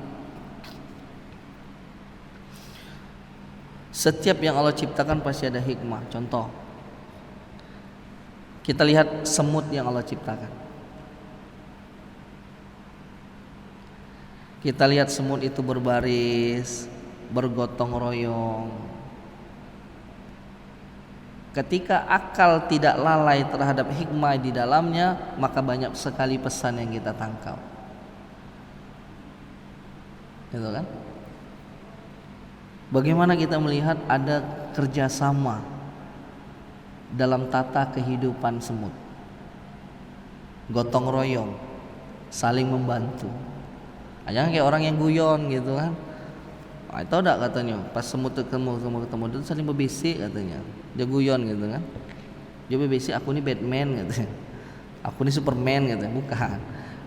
Setiap yang Allah ciptakan pasti ada hikmah. Contoh, kita lihat semut yang Allah ciptakan. Kita lihat semut itu berbaris, bergotong royong. Ketika akal tidak lalai terhadap hikmah di dalamnya, maka banyak sekali pesan yang kita tangkap. Gitu kan? Bagaimana kita melihat ada kerjasama dalam tata kehidupan semut, gotong royong, saling membantu. Jangan kayak orang yang guyon gitu kan. Tahu enggak katanya, pas semut ketemu itu saling berbisik katanya. Dia guyon gitu kan. Dia berbisik, aku ini Batman katanya. Aku ini Superman gitu, bukan.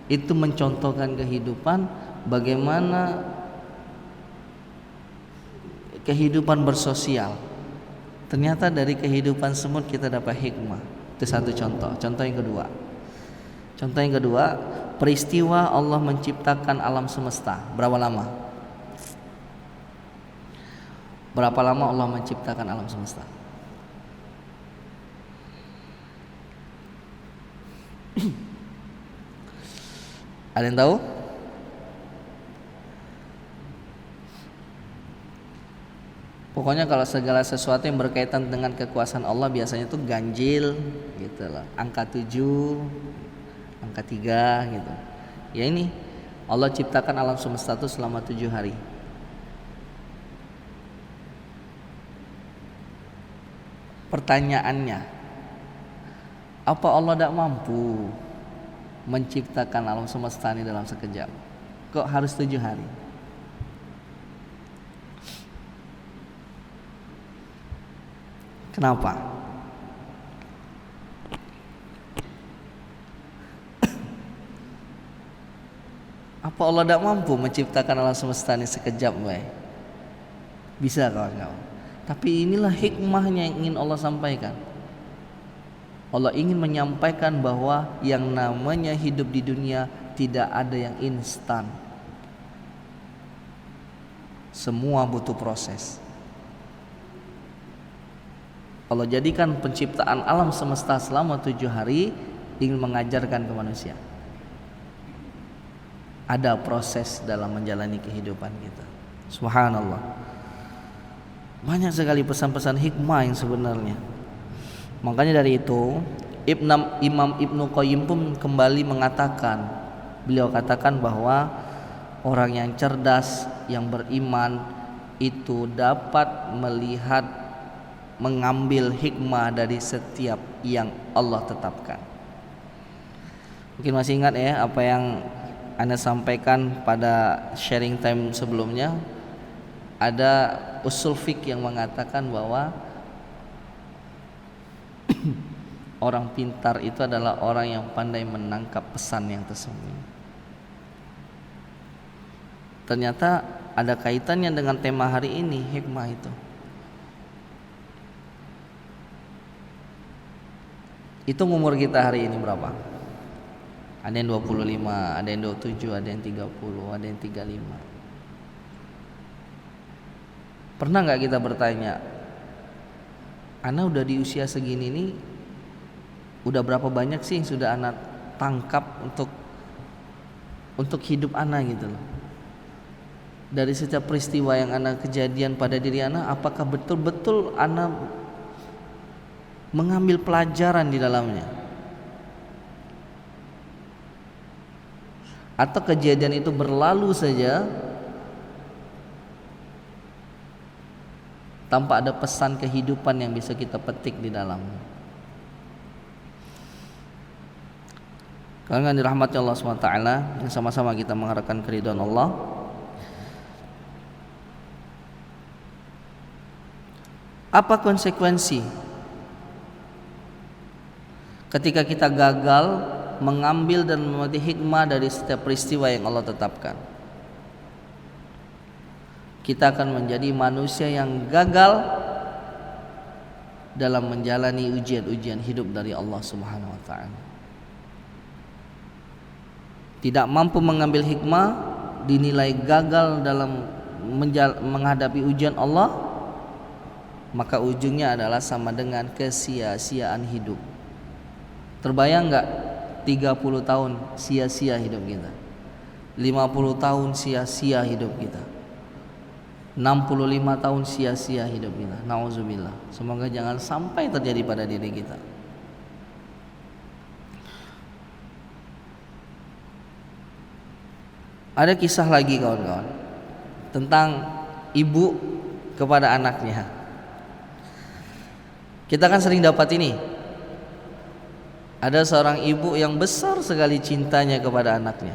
Itu mencontohkan kehidupan, bagaimana kehidupan bersosial. Ternyata dari kehidupan semut kita dapat hikmah. Itu satu contoh. Contoh yang kedua. Peristiwa Allah menciptakan alam semesta. Berapa lama? Berapa lama Allah menciptakan alam semesta? Ada yang tahu? Pokoknya kalau segala sesuatu yang berkaitan dengan kekuasaan Allah biasanya tuh ganjil gitu loh. Angka 7, angka 3 gitu. Ya ini Allah ciptakan alam semesta itu selama 7 hari. Pertanyaannya, apa Allah tidak mampu menciptakan alam semesta ini dalam sekejap? Kok harus 7 hari? Kenapa? Apa Allah tidak mampu menciptakan alam semesta ini sekejap, baik? Bisa kawan-kawan. Tapi inilah hikmahnya yang ingin Allah sampaikan. Allah ingin menyampaikan bahwa yang namanya hidup di dunia tidak ada yang instan. Semua butuh proses. Allah jadikan penciptaan alam semesta selama 7 hari ingin mengajarkan ke manusia. Ada proses dalam menjalani kehidupan kita. Subhanallah. Banyak sekali pesan-pesan hikmah yang sebenarnya. Makanya dari itu Imam Ibnu Qayyim pun kembali mengatakan, beliau katakan bahwa orang yang cerdas, yang beriman itu dapat melihat, mengambil hikmah dari setiap yang Allah tetapkan. Mungkin masih ingat ya apa yang Anda sampaikan pada sharing time sebelumnya. Ada usul fiqh yang mengatakan bahwa orang pintar itu adalah orang yang pandai menangkap pesan yang tersembunyi. Ternyata ada kaitannya dengan tema hari ini, hikmah itu. Hitung umur kita hari ini berapa? Ada yang 25, ada yang 27, ada yang 30, ada yang 35. Pernah gak kita bertanya, Ana udah di usia segini nih, udah berapa banyak sih yang sudah Ana tangkap untuk hidup Ana gitu loh. Dari setiap peristiwa yang Ana kejadian pada diri Ana, apakah betul-betul Ana mengambil pelajaran di dalamnya, atau kejadian itu berlalu saja tanpa ada pesan kehidupan yang bisa kita petik di dalamnya. Karena dirahmati Allah SWT, sama-sama kita mengharapkan keridhaan Allah. Apa konsekuensi ketika kita gagal mengambil dan memetik hikmah dari setiap peristiwa yang Allah tetapkan? Kita akan menjadi manusia yang gagal dalam menjalani ujian-ujian hidup dari Allah Subhanahu wa taala. Tidak mampu mengambil hikmah, dinilai gagal dalam menghadapi ujian Allah, maka ujungnya adalah sama dengan kesia-siaan hidup. Terbayang gak 30 tahun sia-sia hidup kita, 50 tahun sia-sia hidup kita, 65 tahun sia-sia hidup kita. Nauzubillah. Semoga jangan sampai terjadi pada diri kita. Ada kisah lagi kawan-kawan tentang ibu kepada anaknya. Kita kan sering dapat ini. Ada seorang ibu yang besar sekali cintanya kepada anaknya.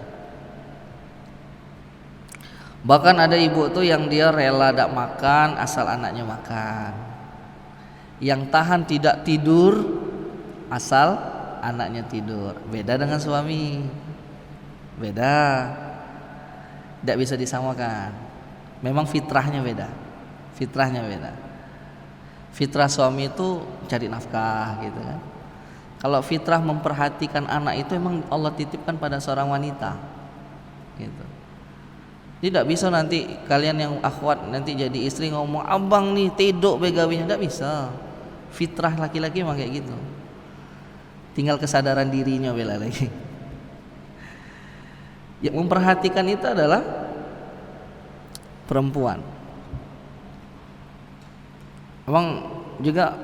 Bahkan ada ibu tuh yang dia rela tak makan asal anaknya makan, yang tahan tidak tidur asal anaknya tidur. Beda dengan suami, beda, tidak bisa disamakan. Memang fitrahnya beda. Fitrah suami itu cari nafkah gitu kan. Kalau fitrah memperhatikan anak itu emang Allah titipkan pada seorang wanita gitu. Tidak bisa nanti kalian yang akhwat nanti jadi istri ngomong abang nih tidur begawinya, tidak bisa. Fitrah laki-laki emang kayak gitu. Tinggal kesadaran dirinya bela lagi. Yang memperhatikan itu adalah perempuan. Abang juga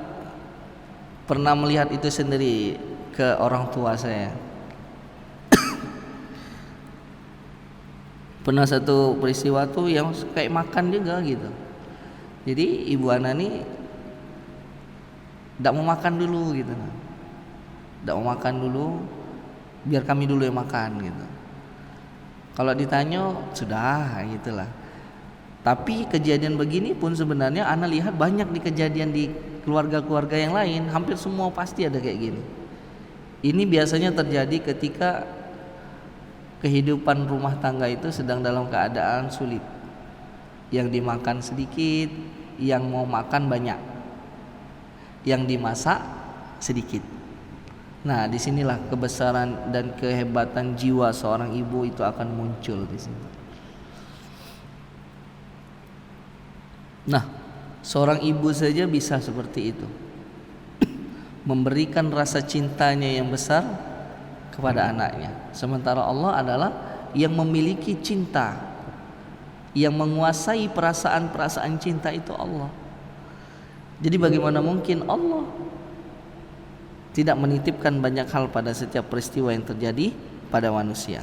pernah melihat itu sendiri ke orang tua saya. Pernah satu peristiwa tuh yang kayak makan juga gitu. Jadi ibu Ana nih tidak mau makan dulu gitu. Tidak mau makan dulu, biar kami dulu yang makan gitu. Kalau ditanya sudah gitulah. Tapi kejadian begini pun sebenarnya Ana lihat banyak di kejadian di keluarga-keluarga yang lain, hampir semua pasti ada kayak gini. Ini biasanya terjadi ketika kehidupan rumah tangga itu sedang dalam keadaan sulit. Yang dimakan sedikit, yang mau makan banyak, yang dimasak sedikit. Nah, disinilah kebesaran dan kehebatan jiwa seorang ibu itu akan muncul di sini. Nah, seorang ibu saja bisa seperti itu, memberikan rasa cintanya yang besar kepada anaknya. Sementara Allah adalah yang memiliki cinta, yang menguasai perasaan-perasaan cinta itu Allah. Jadi bagaimana mungkin Allah tidak menitipkan banyak hal pada setiap peristiwa yang terjadi pada manusia.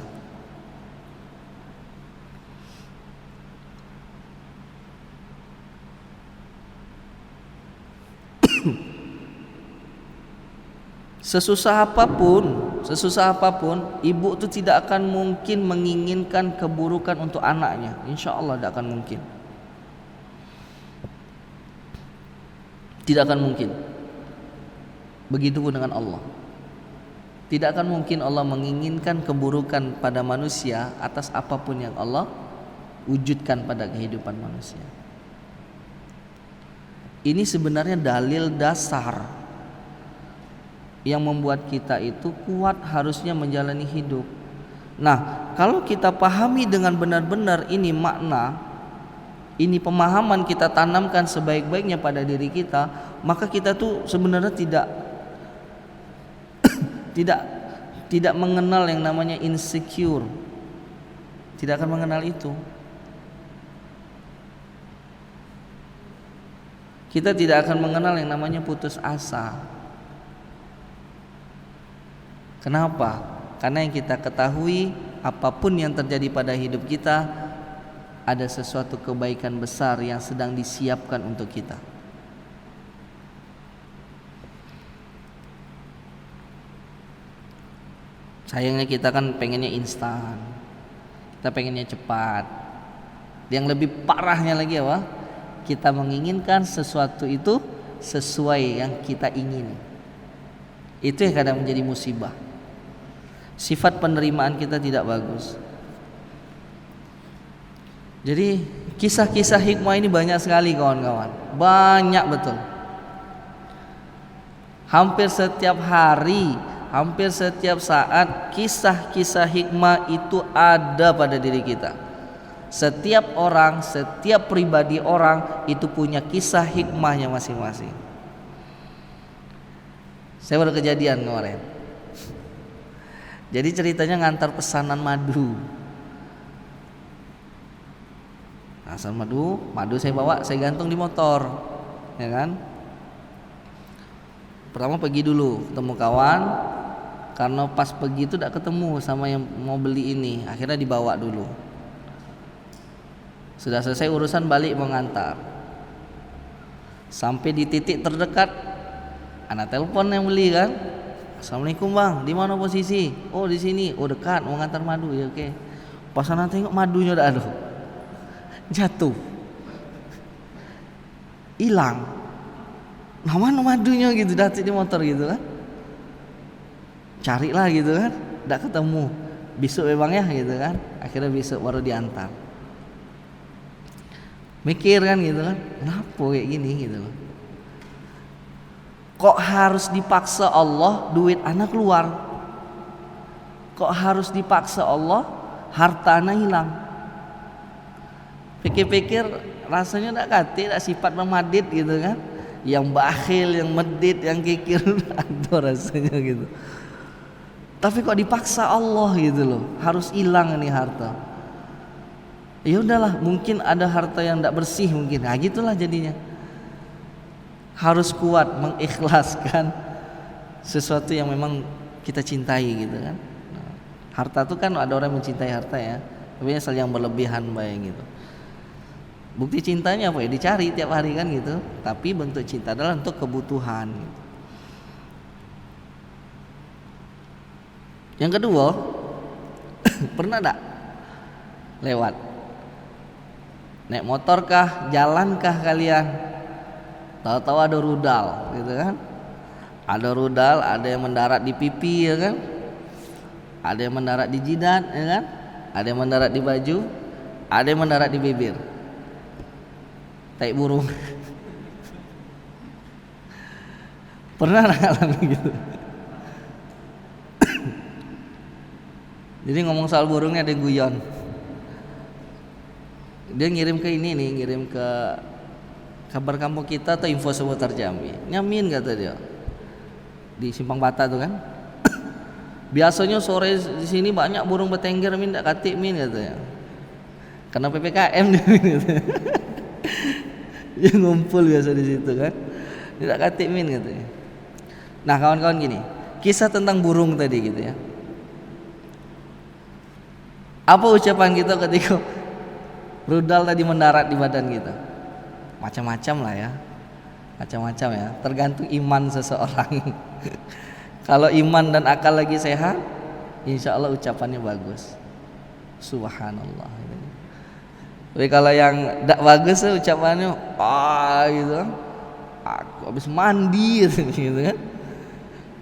Sesusah apapun, ibu itu tidak akan mungkin menginginkan keburukan untuk anaknya. Insya Allah tidak akan mungkin. Tidak akan mungkin. Begitupun dengan Allah. Tidak akan mungkin Allah menginginkan keburukan pada manusia atas apapun yang Allah wujudkan pada kehidupan manusia. Ini sebenarnya dalil dasar yang membuat kita itu kuat harusnya menjalani hidup. Nah, kalau kita pahami dengan benar-benar ini makna, ini pemahaman kita tanamkan sebaik-baiknya pada diri kita, maka kita tuh sebenarnya tidak mengenal yang namanya insecure. Tidak akan mengenal itu. Kita tidak akan mengenal yang namanya putus asa. Kenapa? Karena yang kita ketahui, apapun yang terjadi pada hidup kita, ada sesuatu kebaikan besar yang sedang disiapkan untuk kita. Sayangnya kita kan pengennya instan, kita pengennya cepat. Yang lebih parahnya lagi apa? Kita menginginkan sesuatu itu sesuai yang kita ingini. Itu yang kadang menjadi musibah. Sifat penerimaan kita tidak bagus. Jadi kisah-kisah hikmah ini banyak sekali kawan-kawan. Banyak betul. Hampir setiap hari, hampir setiap saat kisah-kisah hikmah itu ada pada diri kita. Setiap orang, setiap pribadi orang itu punya kisah hikmahnya masing-masing. Saya baru kejadian kemarin. Jadi ceritanya ngantar pesanan madu. Pesanan madu saya bawa, saya gantung di motor, ya kan? Pertama pergi dulu ketemu kawan, karena pas pergi itu tidak ketemu sama yang mau beli ini, akhirnya dibawa dulu. Sudah selesai urusan balik mengantar. Sampai di titik terdekat, anak telepon yang beli kan. Assalamualaikum bang, di mana posisi? Oh di sini, oh dekat, mau ngantar madu ya oke. Pas anak tengok madunya udah ada, jatuh, hilang. Nah mana madunya gitu, jatuh di motor gitu kan? carilah gitu kan, tidak ketemu, besok memang ya gitu kan, akhirnya besok baru diantar. Mikir kan gitu kan, kenapa kayak gini gitu loh. Kok harus dipaksa Allah duit anak keluar? Kok harus dipaksa Allah harta anak hilang? Pikir-pikir rasanya tidak kati, tidak sifat memadit gitu kan. Yang bakhil, yang medit, yang kikir ada rasanya gitu. Tapi kok dipaksa Allah gitu loh, harus hilang nih harta. Ya udahlah, mungkin ada harta yang tidak bersih mungkin. Nah gitulah jadinya. Harus kuat mengikhlaskan sesuatu yang memang kita cintai gitu kan. Nah, harta itu kan ada orang yang mencintai harta ya, tapi asal yang berlebihan bayang gitu. Bukti cintanya apa ya? Dicari tiap hari kan gitu. Tapi bentuk cinta adalah untuk kebutuhan gitu. Yang kedua, pernah tak lewat naik motor kah, jalan kah kalian, tahu-tahu ada rudal gitu kan. Ada rudal, ada yang mendarat di pipi ya kan, ada yang mendarat di jidat ya kan, ada yang mendarat di baju, ada yang mendarat di bibir. Tai burung. Pernah alami gitu. Jadi ngomong soal burungnya ada guyon. Dia ngirim ke ini nih, ngirim ke kabar kampung kita atau info seputar Jambi. Nyamin kata dia. Di Simpang Bata tuh kan. Biasanya sore di sini banyak burung betengger min tak katik min katanya. Karena PPKM dia gitu. Dia ngumpul biasa di situ kan. Tidak katik min katanya. Nah, kawan-kawan gini, kisah tentang burung tadi gitu ya. Apa ucapan kita ketika rudal tadi mendarat di badan kita? Macam-macam lah ya. Macam-macam ya, tergantung iman seseorang. Kalau iman dan akal lagi sehat, insya Allah ucapannya bagus. Subhanallah. Tapi kalau yang tidak bagus ucapannya, gitu, aku habis mandi gitu kan.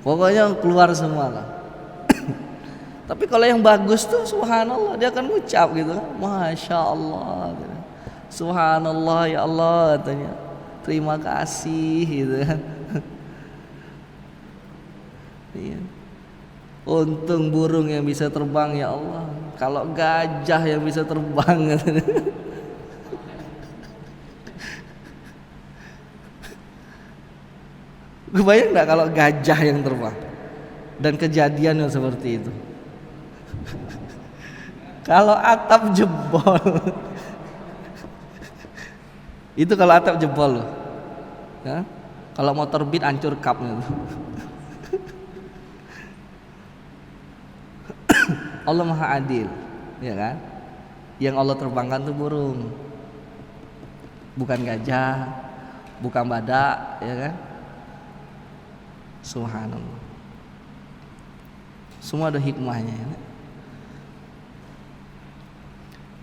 Pokoknya keluar semua lah. Tapi kalau yang bagus tuh, subhanallah, dia akan ucap gitu kan, masya Allah, gitu. Subhanallah ya Allah katanya, terima kasih gitu kan. Iya. Untung burung yang bisa terbang ya Allah. Kalau gajah yang bisa terbang katanya. Kebayang gak kalau gajah yang terbang dan kejadian yang seperti itu? Kalau atap jebol, itu kalau atap jebol loh ya? Kalau motor beat hancur kapnya. Allah Maha Adil ya kan. Yang Allah terbangkan tuh burung, bukan gajah, bukan badak ya kan. Subhanallah, semua ada hikmahnya ya.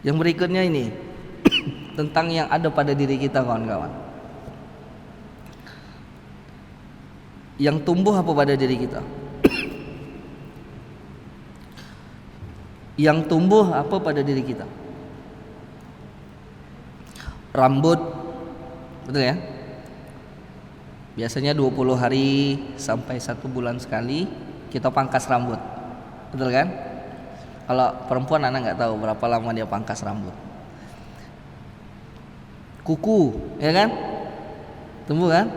Yang berikutnya ini tentang yang ada pada diri kita kawan-kawan. Yang tumbuh apa pada diri kita? Yang tumbuh apa pada diri kita? Rambut, betul ya? Biasanya 20 hari sampai 1 bulan sekali kita pangkas rambut, betul kan? Kalau perempuan anak nggak tahu berapa lama dia pangkas rambut. Kuku, ya kan? Tumbuh kan?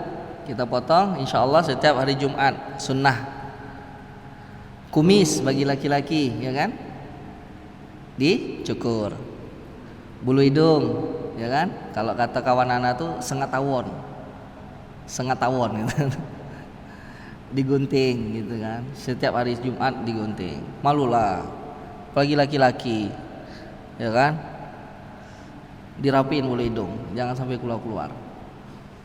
Kita potong, insya Allah setiap hari Jumat, sunnah. Kumis bagi laki-laki, ya kan? Dicukur. Bulu hidung, ya kan? Kalau kata kawan anak tuh sengatawon gitu. Digunting gitu kan. Setiap hari Jumat digunting. Malulah, apalagi laki-laki, ya kan? Dirapiin bulu hidung, jangan sampai keluar-keluar.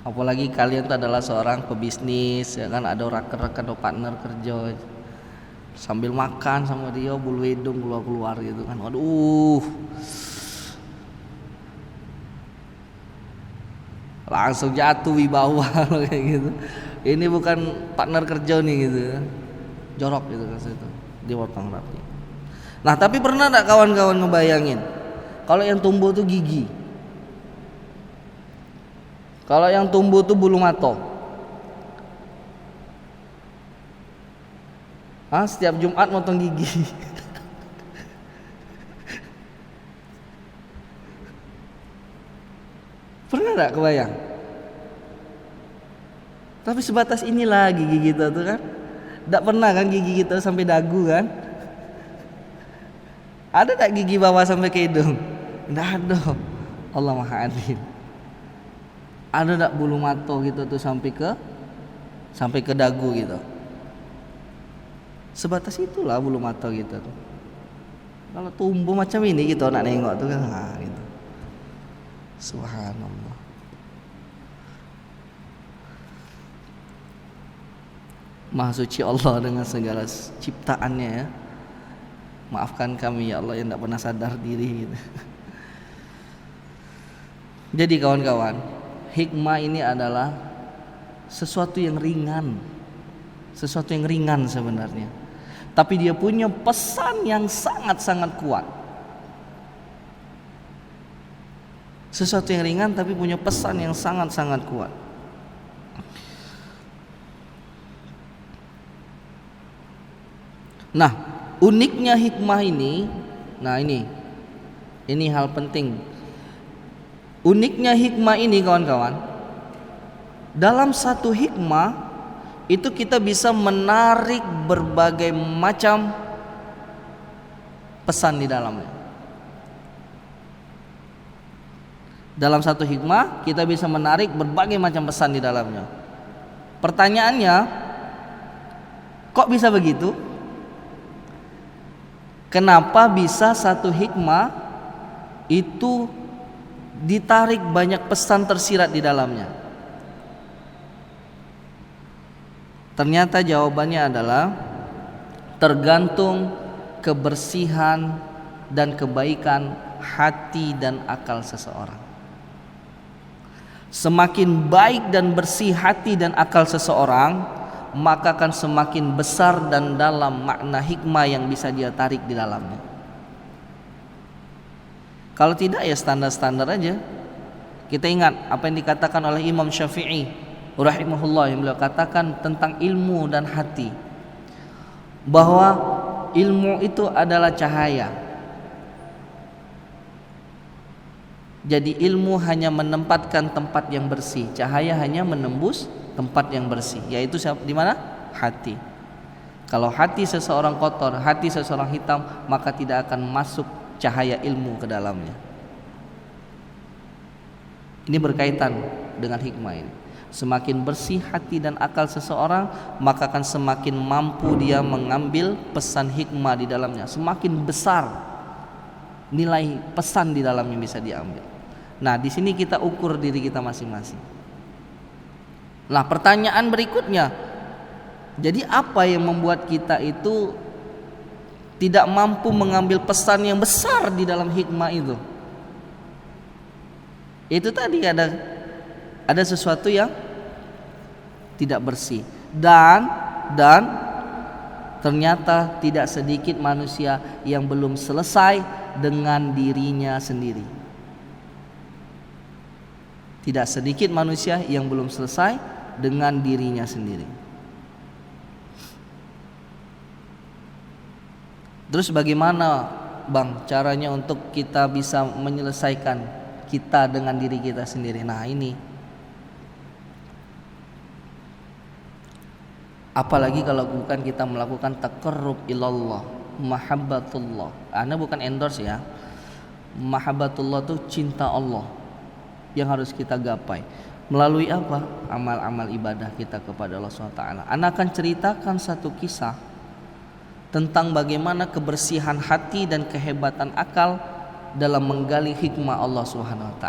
Apalagi kalian itu adalah seorang pebisnis, ya kan? Ada rekan-rekan atau partner kerja, sambil makan sama dia bulu hidung keluar-keluar gitu kan. Waduh, langsung jatuh wibawa kayak gitu. Ini bukan partner kerja nih gitu. jorok gitu kan itu, dipotong rapi. Nah, tapi pernah enggak kawan-kawan ngebayangin kalau yang tumbuh tuh gigi? Kalau yang tumbuh tuh bulu mato. Setiap Jumat motong gigi. Pernah enggak kebayang? Tapi sebatas inilah gigi kita tuh kan. Enggak pernah kan gigi kita sampai dagu kan? Ada tak gigi bawah sampai ke hidung? Enggak ada. Allah Maha Adil. Ada tak bulu mato gitu tuh sampai ke dagu gitu? Sebatas itulah bulu mato gitu tuh. Kalau tumbuh macam ini gitu nak nengok tuh kan gitu. Subhanallah. Maha suci Allah dengan segala ciptaannya ya. Maafkan kami ya Allah yang tidak pernah sadar diri gitu. Jadi kawan-kawan, hikmah ini adalah sesuatu yang ringan. Sesuatu yang ringan sebenarnya. Tapi dia punya pesan yang sangat-sangat kuat. Sesuatu yang ringan tapi punya pesan yang sangat-sangat kuat. Nah, uniknya hikmah ini, nah ini hal penting. Uniknya hikmah ini kawan-kawan, dalam satu hikmah itu kita bisa menarik berbagai macam pesan di dalamnya. Dalam satu hikmah kita bisa menarik berbagai macam pesan di dalamnya. Pertanyaannya, kok bisa begitu? Kenapa bisa satu hikmah itu ditarik banyak pesan tersirat di dalamnya? Ternyata jawabannya adalah tergantung kebersihan dan kebaikan hati dan akal seseorang. Semakin baik dan bersih hati dan akal seseorang, maka akan semakin besar dan dalam makna hikmah yang bisa dia tarik di dalamnya. Kalau tidak ya standar-standar aja. Kita ingat apa yang dikatakan oleh Imam Syafi'i rahimahullah, yang beliau katakan tentang ilmu dan hati, bahwa ilmu itu adalah cahaya. Jadi ilmu hanya menempatkan tempat yang bersih, cahaya hanya menembus tempat yang bersih, yaitu di mana? Hati. Kalau hati seseorang kotor, hati seseorang hitam, maka tidak akan masuk cahaya ilmu ke dalamnya. Ini berkaitan dengan hikmah ini. Semakin bersih hati dan akal seseorang, maka akan semakin mampu dia mengambil pesan hikmah di dalamnya. Semakin besar nilai pesan di dalamnya bisa diambil. Nah, di sini kita ukur diri kita masing-masing. Nah, pertanyaan berikutnya, jadi apa yang membuat kita itu tidak mampu mengambil pesan yang besar di dalam hikmah itu? Itu tadi ada sesuatu yang tidak bersih, dan ternyata tidak sedikit manusia yang belum selesai dengan dirinya sendiri. Tidak sedikit manusia yang belum selesai dengan dirinya sendiri. Terus bagaimana Bang caranya untuk kita bisa menyelesaikan kita dengan diri kita sendiri? Nah, ini apalagi kalau bukan kita melakukan taqarrub ilallah, mahabbatullah. Ana bukan endorse ya. Mahabbatullah itu cinta Allah yang harus kita gapai. Melalui apa? Amal-amal ibadah kita kepada Allah SWT. Ana akan ceritakan satu kisah tentang bagaimana kebersihan hati dan kehebatan akal dalam menggali hikmah Allah SWT.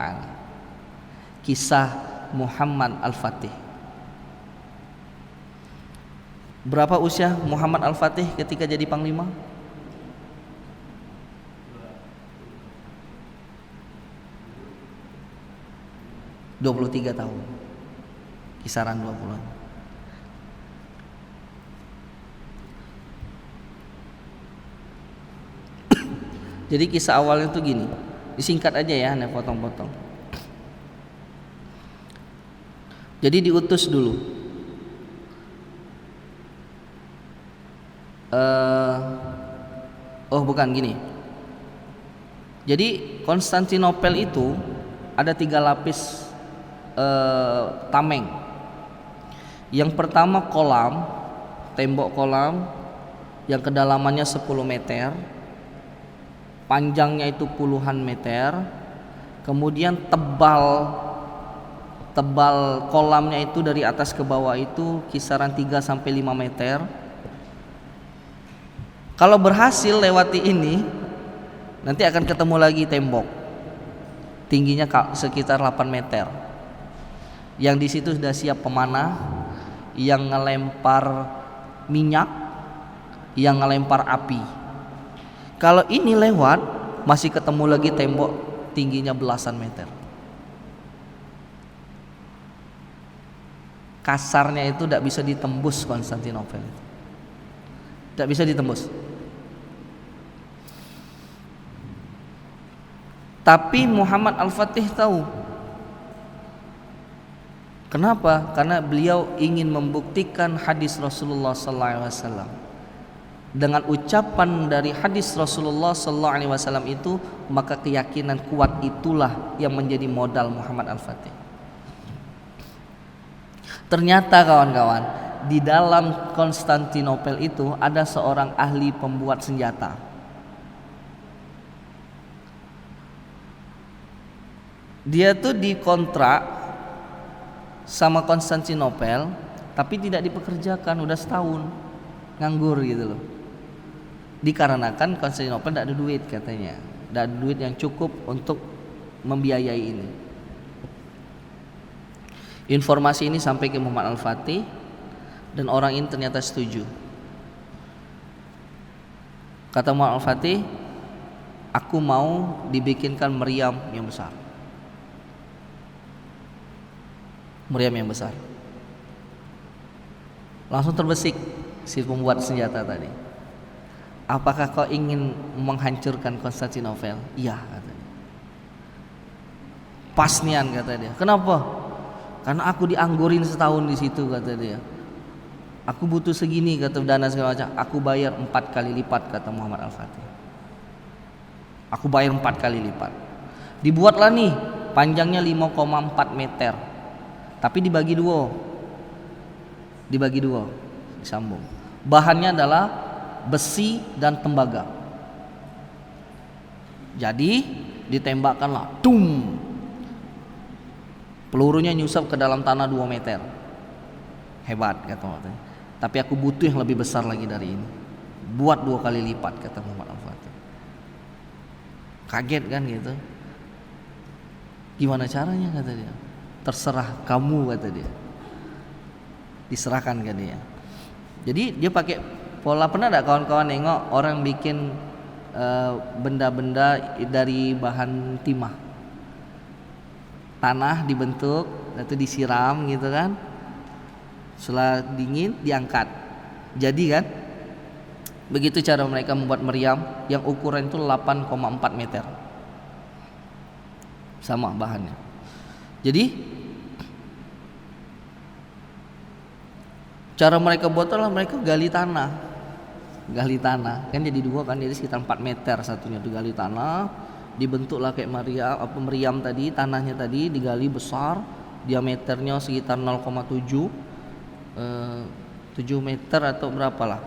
Kisah Muhammad Al-Fatih. Berapa usia Muhammad Al-Fatih ketika jadi panglima? 23 tahun, kisaran 20. Jadi kisah awalnya tuh gini, disingkat aja ya, anda potong-potong. Jadi diutus dulu bukan gini. Jadi Konstantinopel itu ada 3 lapis tameng. Yang pertama kolam, tembok kolam yang kedalamannya 10 meter, panjangnya itu puluhan meter, kemudian tebal kolamnya itu dari atas ke bawah itu kisaran 3 sampai 5 meter. Kalau berhasil lewati ini, nanti akan ketemu lagi tembok tingginya sekitar 8 meter. Yang di situ sudah siap pemanah yang ngelempar minyak, yang ngelempar api. Kalau ini lewat, masih ketemu lagi tembok tingginya belasan meter. Kasarnya itu tidak bisa ditembus Konstantinopel, tidak bisa ditembus. Tapi Muhammad Al-Fatih tahu. Kenapa? Karena beliau ingin membuktikan hadis Rasulullah SAW. Dengan ucapan dari hadis Rasulullah SAW itu, maka keyakinan kuat itulah yang menjadi modal Muhammad Al-Fatih. Ternyata kawan-kawan, di dalam Konstantinopel itu ada seorang ahli pembuat senjata. Dia tuh dikontrak sama Konstantinopel, tapi tidak dipekerjakan, udah setahun nganggur gitu loh. Dikarenakan Konstantinopel tidak ada duit katanya, tidak ada duit yang cukup untuk membiayai ini. Informasi ini sampai ke Muhammad Al-Fatih, dan orang ini ternyata setuju. Kata Muhammad Al-Fatih, aku mau dibikinkan meriam yang besar. Meriam yang besar. Langsung terbesik si pembuat senjata tadi. Apakah kau ingin menghancurkan Konstantinopel? Iya, katanya. Pas nian, kata dia. Kenapa? Karena aku dianggurin setahun di situ, kata dia. Aku butuh segini, kata dana segala macam. Aku bayar 4 kali lipat, kata Muhammad Al-Fatih. Aku bayar 4 kali lipat. Dibuatlah nih, panjangnya 5,4 meter. Tapi dibagi dua, disambung. Bahannya adalah besi dan tembaga. Jadi ditembakkanlah, tum. Pelurunya nyusap ke dalam tanah 2 meter. Hebat, kata Muhammad. Tapi aku butuh yang lebih besar lagi dari ini. Buat 2 kali lipat, kata Muhammad Al-Fatih. Kaget kan gitu. Gimana caranya, kata dia. Terserah kamu, kata dia. Diserahkan ke dia. Jadi dia pakai pola, pernah enggak kawan-kawan nengok orang bikin benda-benda dari bahan timah? Tanah dibentuk, lalu disiram gitu kan. Setelah dingin diangkat. Jadi kan? Begitu cara mereka membuat meriam yang ukuran itu 8,4 meter. Sama bahannya. Jadi cara mereka buat adalah mereka gali tanah kan, jadi 2 kan, jadi sekitar 4 meter satunya tuh gali tanah, dibentuklah kayak meriam tadi, tanahnya tadi digali besar, diameternya sekitar 0,7 meter atau berapa lah,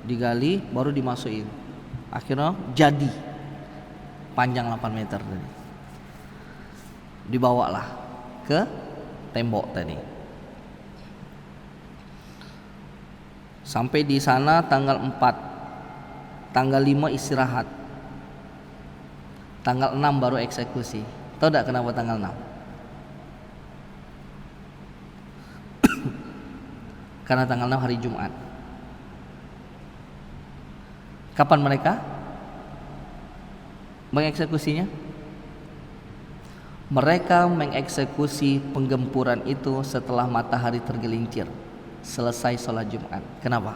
digali baru dimasukin, akhirnya jadi panjang 8 meter tadi, dibawalah ke tembok tadi. Sampai di sana tanggal 4, tanggal 5 istirahat, tanggal 6 baru eksekusi. Tahu tidak kenapa tanggal 6? Karena tanggal 6 hari Jumat. Kapan mereka mengeksekusinya? Mereka mengeksekusi penggempuran itu setelah matahari tergelincir, selesai sholat Jumat. Kenapa?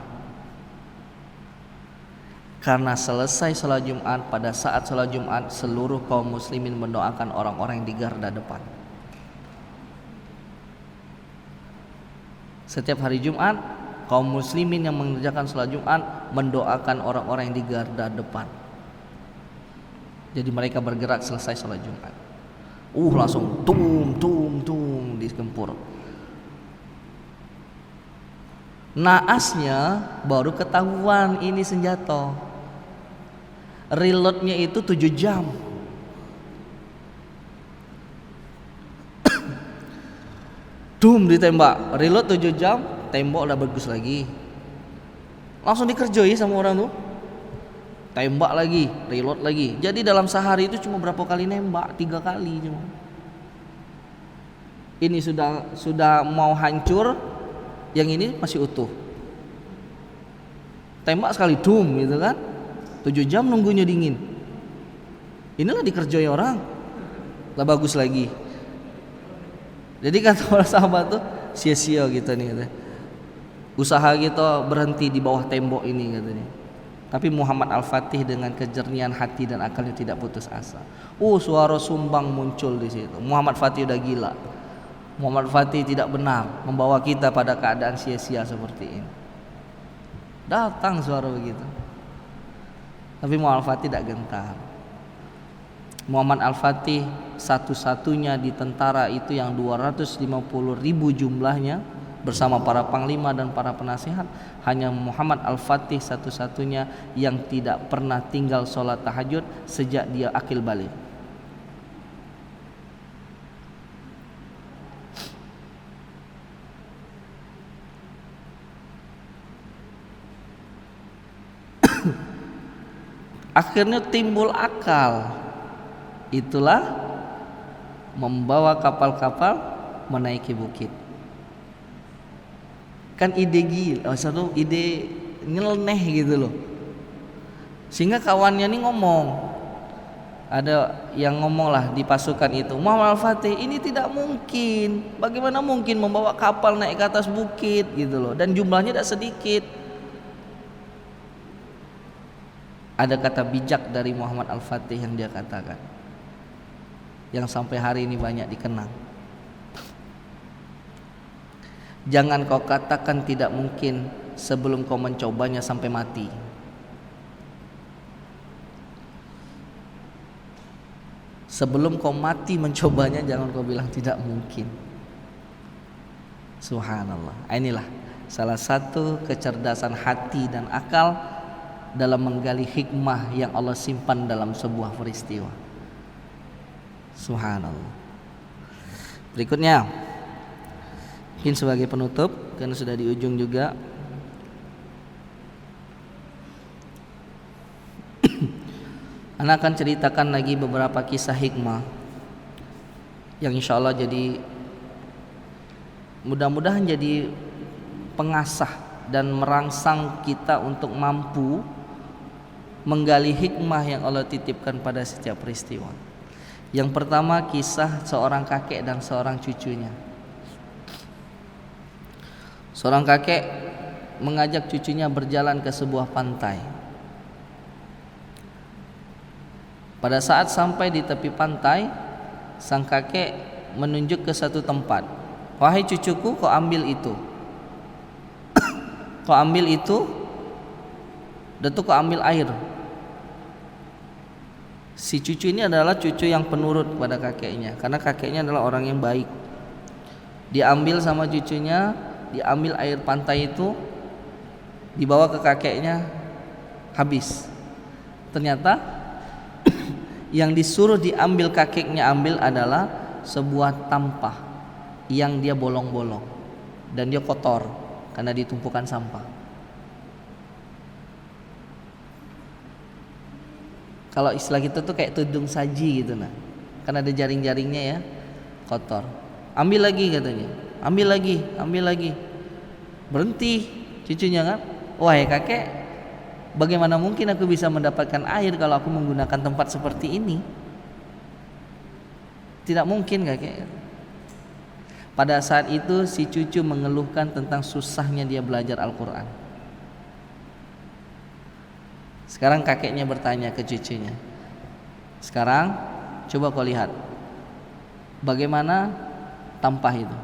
Karena selesai sholat Jumat, pada saat sholat Jumat seluruh kaum muslimin mendoakan orang-orang yang di garda depan. Setiap hari Jumat kaum muslimin yang mengerjakan sholat Jumat mendoakan orang-orang yang di garda depan. Jadi mereka bergerak selesai sholat Jumat. Langsung tum digempur. Naasnya baru ketahuan ini senjata. Reloadnya itu 7 jam. Ditembak. Reload 7 jam, tembak udah bagus lagi. Langsung dikerjoi sama orang tuh. Tembak lagi, reload lagi. Jadi dalam sehari itu cuma berapa kali nembak? 3 kali cuma. Ini sudah mau hancur, yang ini masih utuh. Tembak sekali gitu kan. 7 jam nunggunya dingin. Inilah dikerjoi orang. Lah bagus lagi. Jadi kata para sahabat tuh sia-sia gitu nih katanya. Usaha kita berhenti di bawah tembok ini katanya. Tapi Muhammad Al-Fatih dengan kejernihan hati dan akalnya tidak putus asa. Suara sumbang muncul di situ. Muhammad Fatih udah gila. Muhammad Fatih tidak benar membawa kita pada keadaan sia-sia seperti ini. Datang suara begitu. Tapi Muhammad Al-Fatih tidak gentar. Muhammad Al-Fatih satu-satunya di tentara itu yang 250.000 jumlahnya bersama para panglima dan para penasihat. Hanya Muhammad Al-Fatih satu-satunya yang tidak pernah tinggal sholat tahajud sejak dia akil balik. Akhirnya timbul akal. Itulah membawa kapal-kapal menaiki bukit. Kan ide gila, satu ide nyeleneh gitu loh. Sehingga kawannya nih ngomong, ada yang ngomong lah di pasukan itu, Muhammad Al-Fatih ini tidak mungkin. Bagaimana mungkin membawa kapal naik ke atas bukit gitu loh. Dan jumlahnya tidak sedikit. Ada kata bijak dari Muhammad Al-Fatih yang dia katakan, yang sampai hari ini banyak dikenang. Jangan kau katakan tidak mungkin sebelum kau mencobanya sampai mati. Sebelum kau mati mencobanya, jangan kau bilang tidak mungkin. Subhanallah. Inilah salah satu kecerdasan hati dan akal dalam menggali hikmah yang Allah simpan dalam sebuah peristiwa. Subhanallah. Berikutnya, mungkin sebagai penutup karena sudah di ujung juga, Ana akan ceritakan lagi beberapa kisah hikmah yang insya Allah jadi mudah-mudahan jadi pengasah dan merangsang kita untuk mampu menggali hikmah yang Allah titipkan pada setiap peristiwa. Yang pertama, kisah seorang kakek dan seorang cucunya. Seorang kakek mengajak cucunya berjalan ke sebuah pantai. Pada saat sampai di tepi pantai, sang kakek menunjuk ke satu tempat. Wahai cucuku, kau ambil itu. Kau ambil itu, dan tuh kau ambil air. Si cucu ini adalah cucu yang penurut pada kakeknya, karena kakeknya adalah orang yang baik. Diambil sama cucunya, diambil air pantai itu, dibawa ke kakeknya, habis. Ternyata yang disuruh diambil kakeknya ambil adalah sebuah tampah yang dia bolong-bolong dan dia kotor karena ditumpukan sampah. Kalau istilah kita tuh kayak tudung saji gitu nah. Kan ada jaring-jaringnya ya, kotor. Ambil lagi katanya. Ambil lagi. Berhenti cucunya kan. Wahai kakek, bagaimana mungkin aku bisa mendapatkan air kalau aku menggunakan tempat seperti ini? Tidak mungkin kakek. Pada saat itu si cucu mengeluhkan tentang susahnya dia belajar Al-Quran. Sekarang kakeknya bertanya ke cucunya, sekarang coba kau lihat bagaimana tampah itu,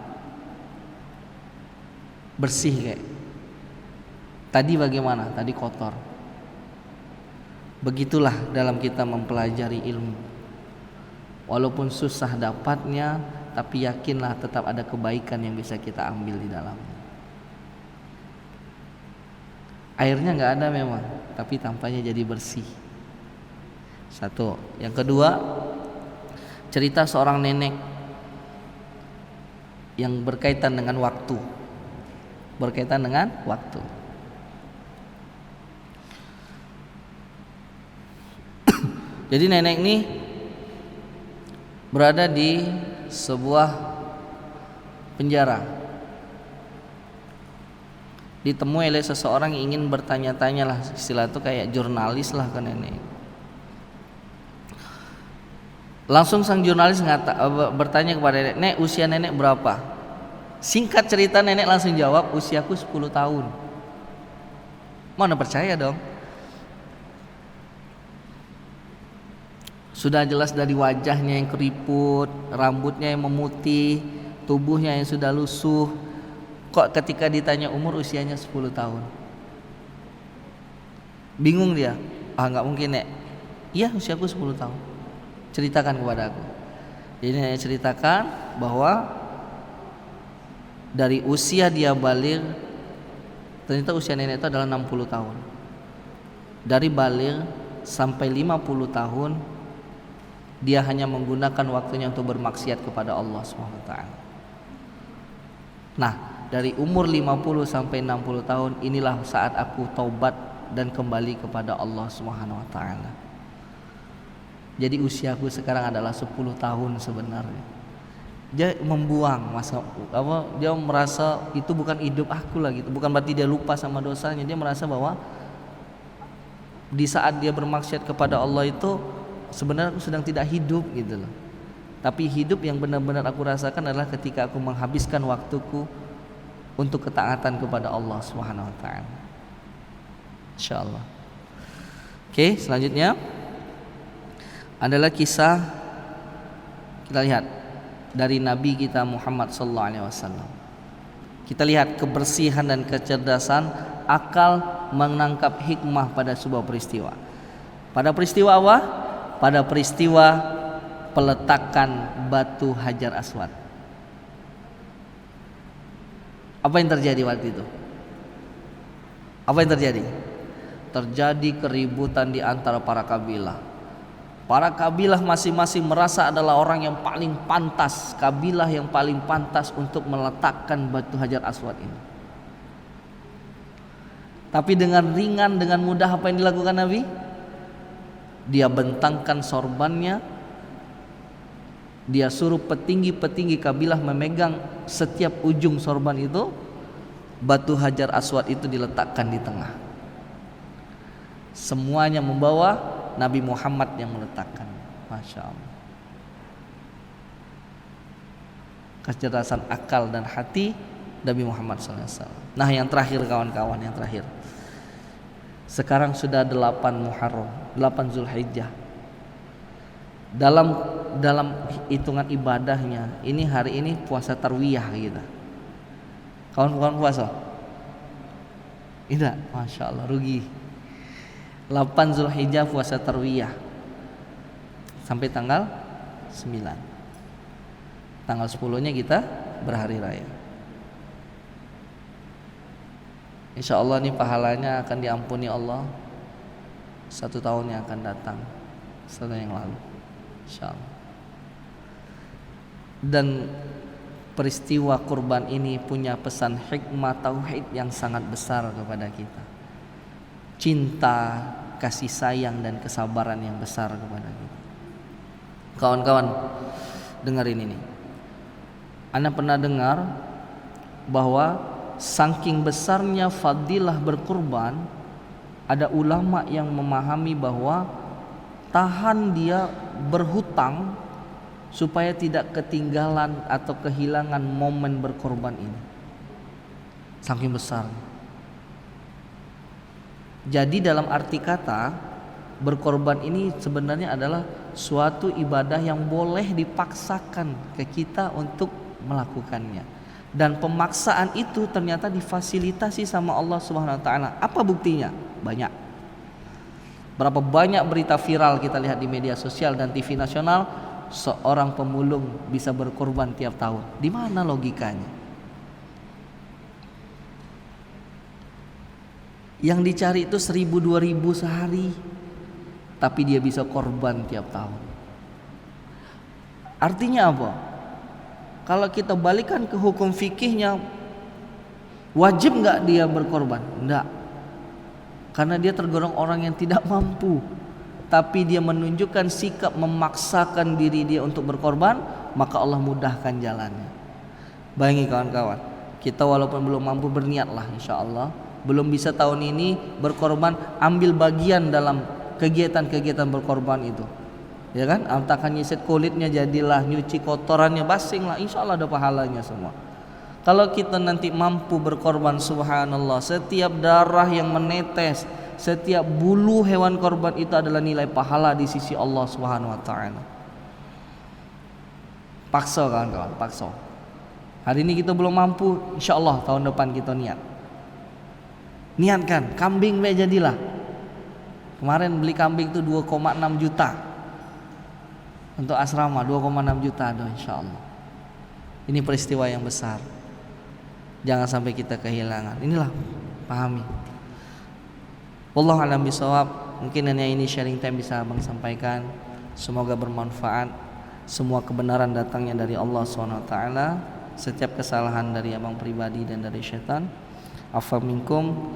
bersih kayak tadi, bagaimana tadi kotor. Begitulah dalam kita mempelajari ilmu, walaupun susah dapatnya, tapi yakinlah tetap ada kebaikan yang bisa kita ambil di dalamnya. Airnya nggak ada memang, tapi tampaknya jadi bersih. Satu. Yang kedua, cerita seorang nenek yang berkaitan dengan waktu. Berkaitan dengan waktu. Jadi nenek ini berada di sebuah penjara. Ditemui oleh seseorang yang ingin bertanya-tanya lah, istilah itu kayak jurnalis lah ke nenek. Langsung sang jurnalis bertanya kepada nenek, "Nek, usia nenek berapa?" Singkat cerita nenek langsung jawab, "Usiaku 10 tahun." Mana percaya dong? Sudah jelas dari wajahnya yang keriput, rambutnya yang memutih, tubuhnya yang sudah lusuh. Kok ketika ditanya umur, usianya 10 tahun? Bingung dia. Nggak mungkin, Nek. Iya, usiaku 10 tahun. Ceritakan kepada aku. Jadi nenek ceritakan bahwa dari usia dia baligh, ternyata usia nenek itu adalah 60 tahun. Dari baligh sampai 50 tahun dia hanya menggunakan waktunya untuk bermaksiat kepada Allah SWT. Nah, dari umur 50 sampai 60 tahun inilah saat aku taubat dan kembali kepada Allah SWT. Jadi usiaku sekarang adalah 10 tahun sebenarnya. Dia membuang dia merasa itu bukan hidup aku lagi. Bukan berarti dia lupa sama dosanya. Dia merasa bahwa di saat dia bermaksiat kepada Allah itu sebenarnya aku sedang tidak hidup gitu loh. Tapi hidup yang benar-benar aku rasakan adalah ketika aku menghabiskan waktuku untuk ketaatan kepada Allah Subhanahu wa taala. Insyaallah. Oke, selanjutnya adalah kisah, kita lihat dari Nabi kita Muhammad sallallahu alaihi wasallam. Kita lihat kebersihan dan kecerdasan akal menangkap hikmah pada sebuah peristiwa. Pada peristiwa apa? Pada peristiwa peletakan batu Hajar Aswad. Apa yang terjadi waktu itu? Apa yang terjadi? Terjadi keributan di antara para kabilah. Para kabilah masing-masing merasa adalah orang yang paling pantas, kabilah yang paling pantas untuk meletakkan batu Hajar Aswad ini. Tapi dengan ringan, dengan mudah apa yang dilakukan Nabi? Dia bentangkan sorbannya. Dia suruh petinggi-petinggi kabilah memegang setiap ujung sorban itu. Batu Hajar Aswad itu diletakkan di tengah. Semuanya membawa, Nabi Muhammad yang meletakkan. Masya Allah. Kecerdasan akal dan hati Nabi Muhammad SAW. Nah, yang terakhir kawan-kawan, yang terakhir. Sekarang sudah 8 Muharram, 8 Zulhijjah. Dalam hitungan ibadahnya, ini hari ini puasa tarwiyah gitu. Kawan-kawan puasa? Tidak, Masya Allah, rugi. 8 Zulhijjah puasa tarwiyah sampai tanggal 9. Tanggal 10-nya kita berhari raya. Insya Allah ini pahalanya akan diampuni Allah 1 tahun yang akan datang, 1 tahun yang lalu, insya Allah. Dan peristiwa kurban ini punya pesan hikmah tauhid yang sangat besar kepada kita. Cinta, kasih sayang dan kesabaran yang besar kepada kita. Kawan-kawan, dengerin ini. Anda pernah dengar bahwa saking besarnya fadilah berkurban, ada ulama yang memahami bahwa tahan dia berhutang supaya tidak ketinggalan atau kehilangan momen berkorban ini. Saking besar. Jadi dalam arti kata, berkorban ini sebenarnya adalah suatu ibadah yang boleh dipaksakan ke kita untuk melakukannya. Dan pemaksaan itu ternyata difasilitasi sama Allah Subhanahu wa taala. Apa buktinya? Banyak. Berapa banyak berita viral kita lihat di media sosial dan TV nasional, seorang pemulung bisa berkorban tiap tahun. Di mana logikanya? Yang dicari itu 1000-2000 sehari, tapi dia bisa korban tiap tahun. Artinya apa? Kalau kita balikan ke hukum fikihnya, wajib nggak dia berkorban? Enggak, karena dia tergolong orang yang tidak mampu. Tapi dia menunjukkan sikap memaksakan diri dia untuk berkorban, maka Allah mudahkan jalannya. Bayangi kawan-kawan, kita walaupun belum mampu, berniatlah insya Allah. Belum bisa tahun ini berkorban, ambil bagian dalam kegiatan-kegiatan berkorban itu, ya kan? Antakan nyiset kulitnya jadilah, nyuci kotorannya, basinglah, insya Allah ada pahalanya semua. Kalau kita nanti mampu berkorban, subhanallah, setiap darah yang menetes, setiap bulu hewan korban itu adalah nilai pahala di sisi Allah Subhanahu wa taala. Paksa kawan-kawan, paksa. Hari ini kita belum mampu, insya Allah tahun depan kita niatkan, kambing jadilah. Kemarin beli kambing itu 2,6 juta untuk asrama, 2,6 juta doh, insya Allah. Ini peristiwa yang besar, jangan sampai kita kehilangan. Inilah, pahami. Wallahu a'lam bishawab. Mungkin hanya ini sharing time bisa abang sampaikan. Semoga bermanfaat. Semua kebenaran datangnya dari Allah SWT. Setiap kesalahan dari abang pribadi dan dari syaitan, afa minkum.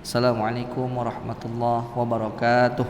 Assalamualaikum warahmatullahi wabarakatuh.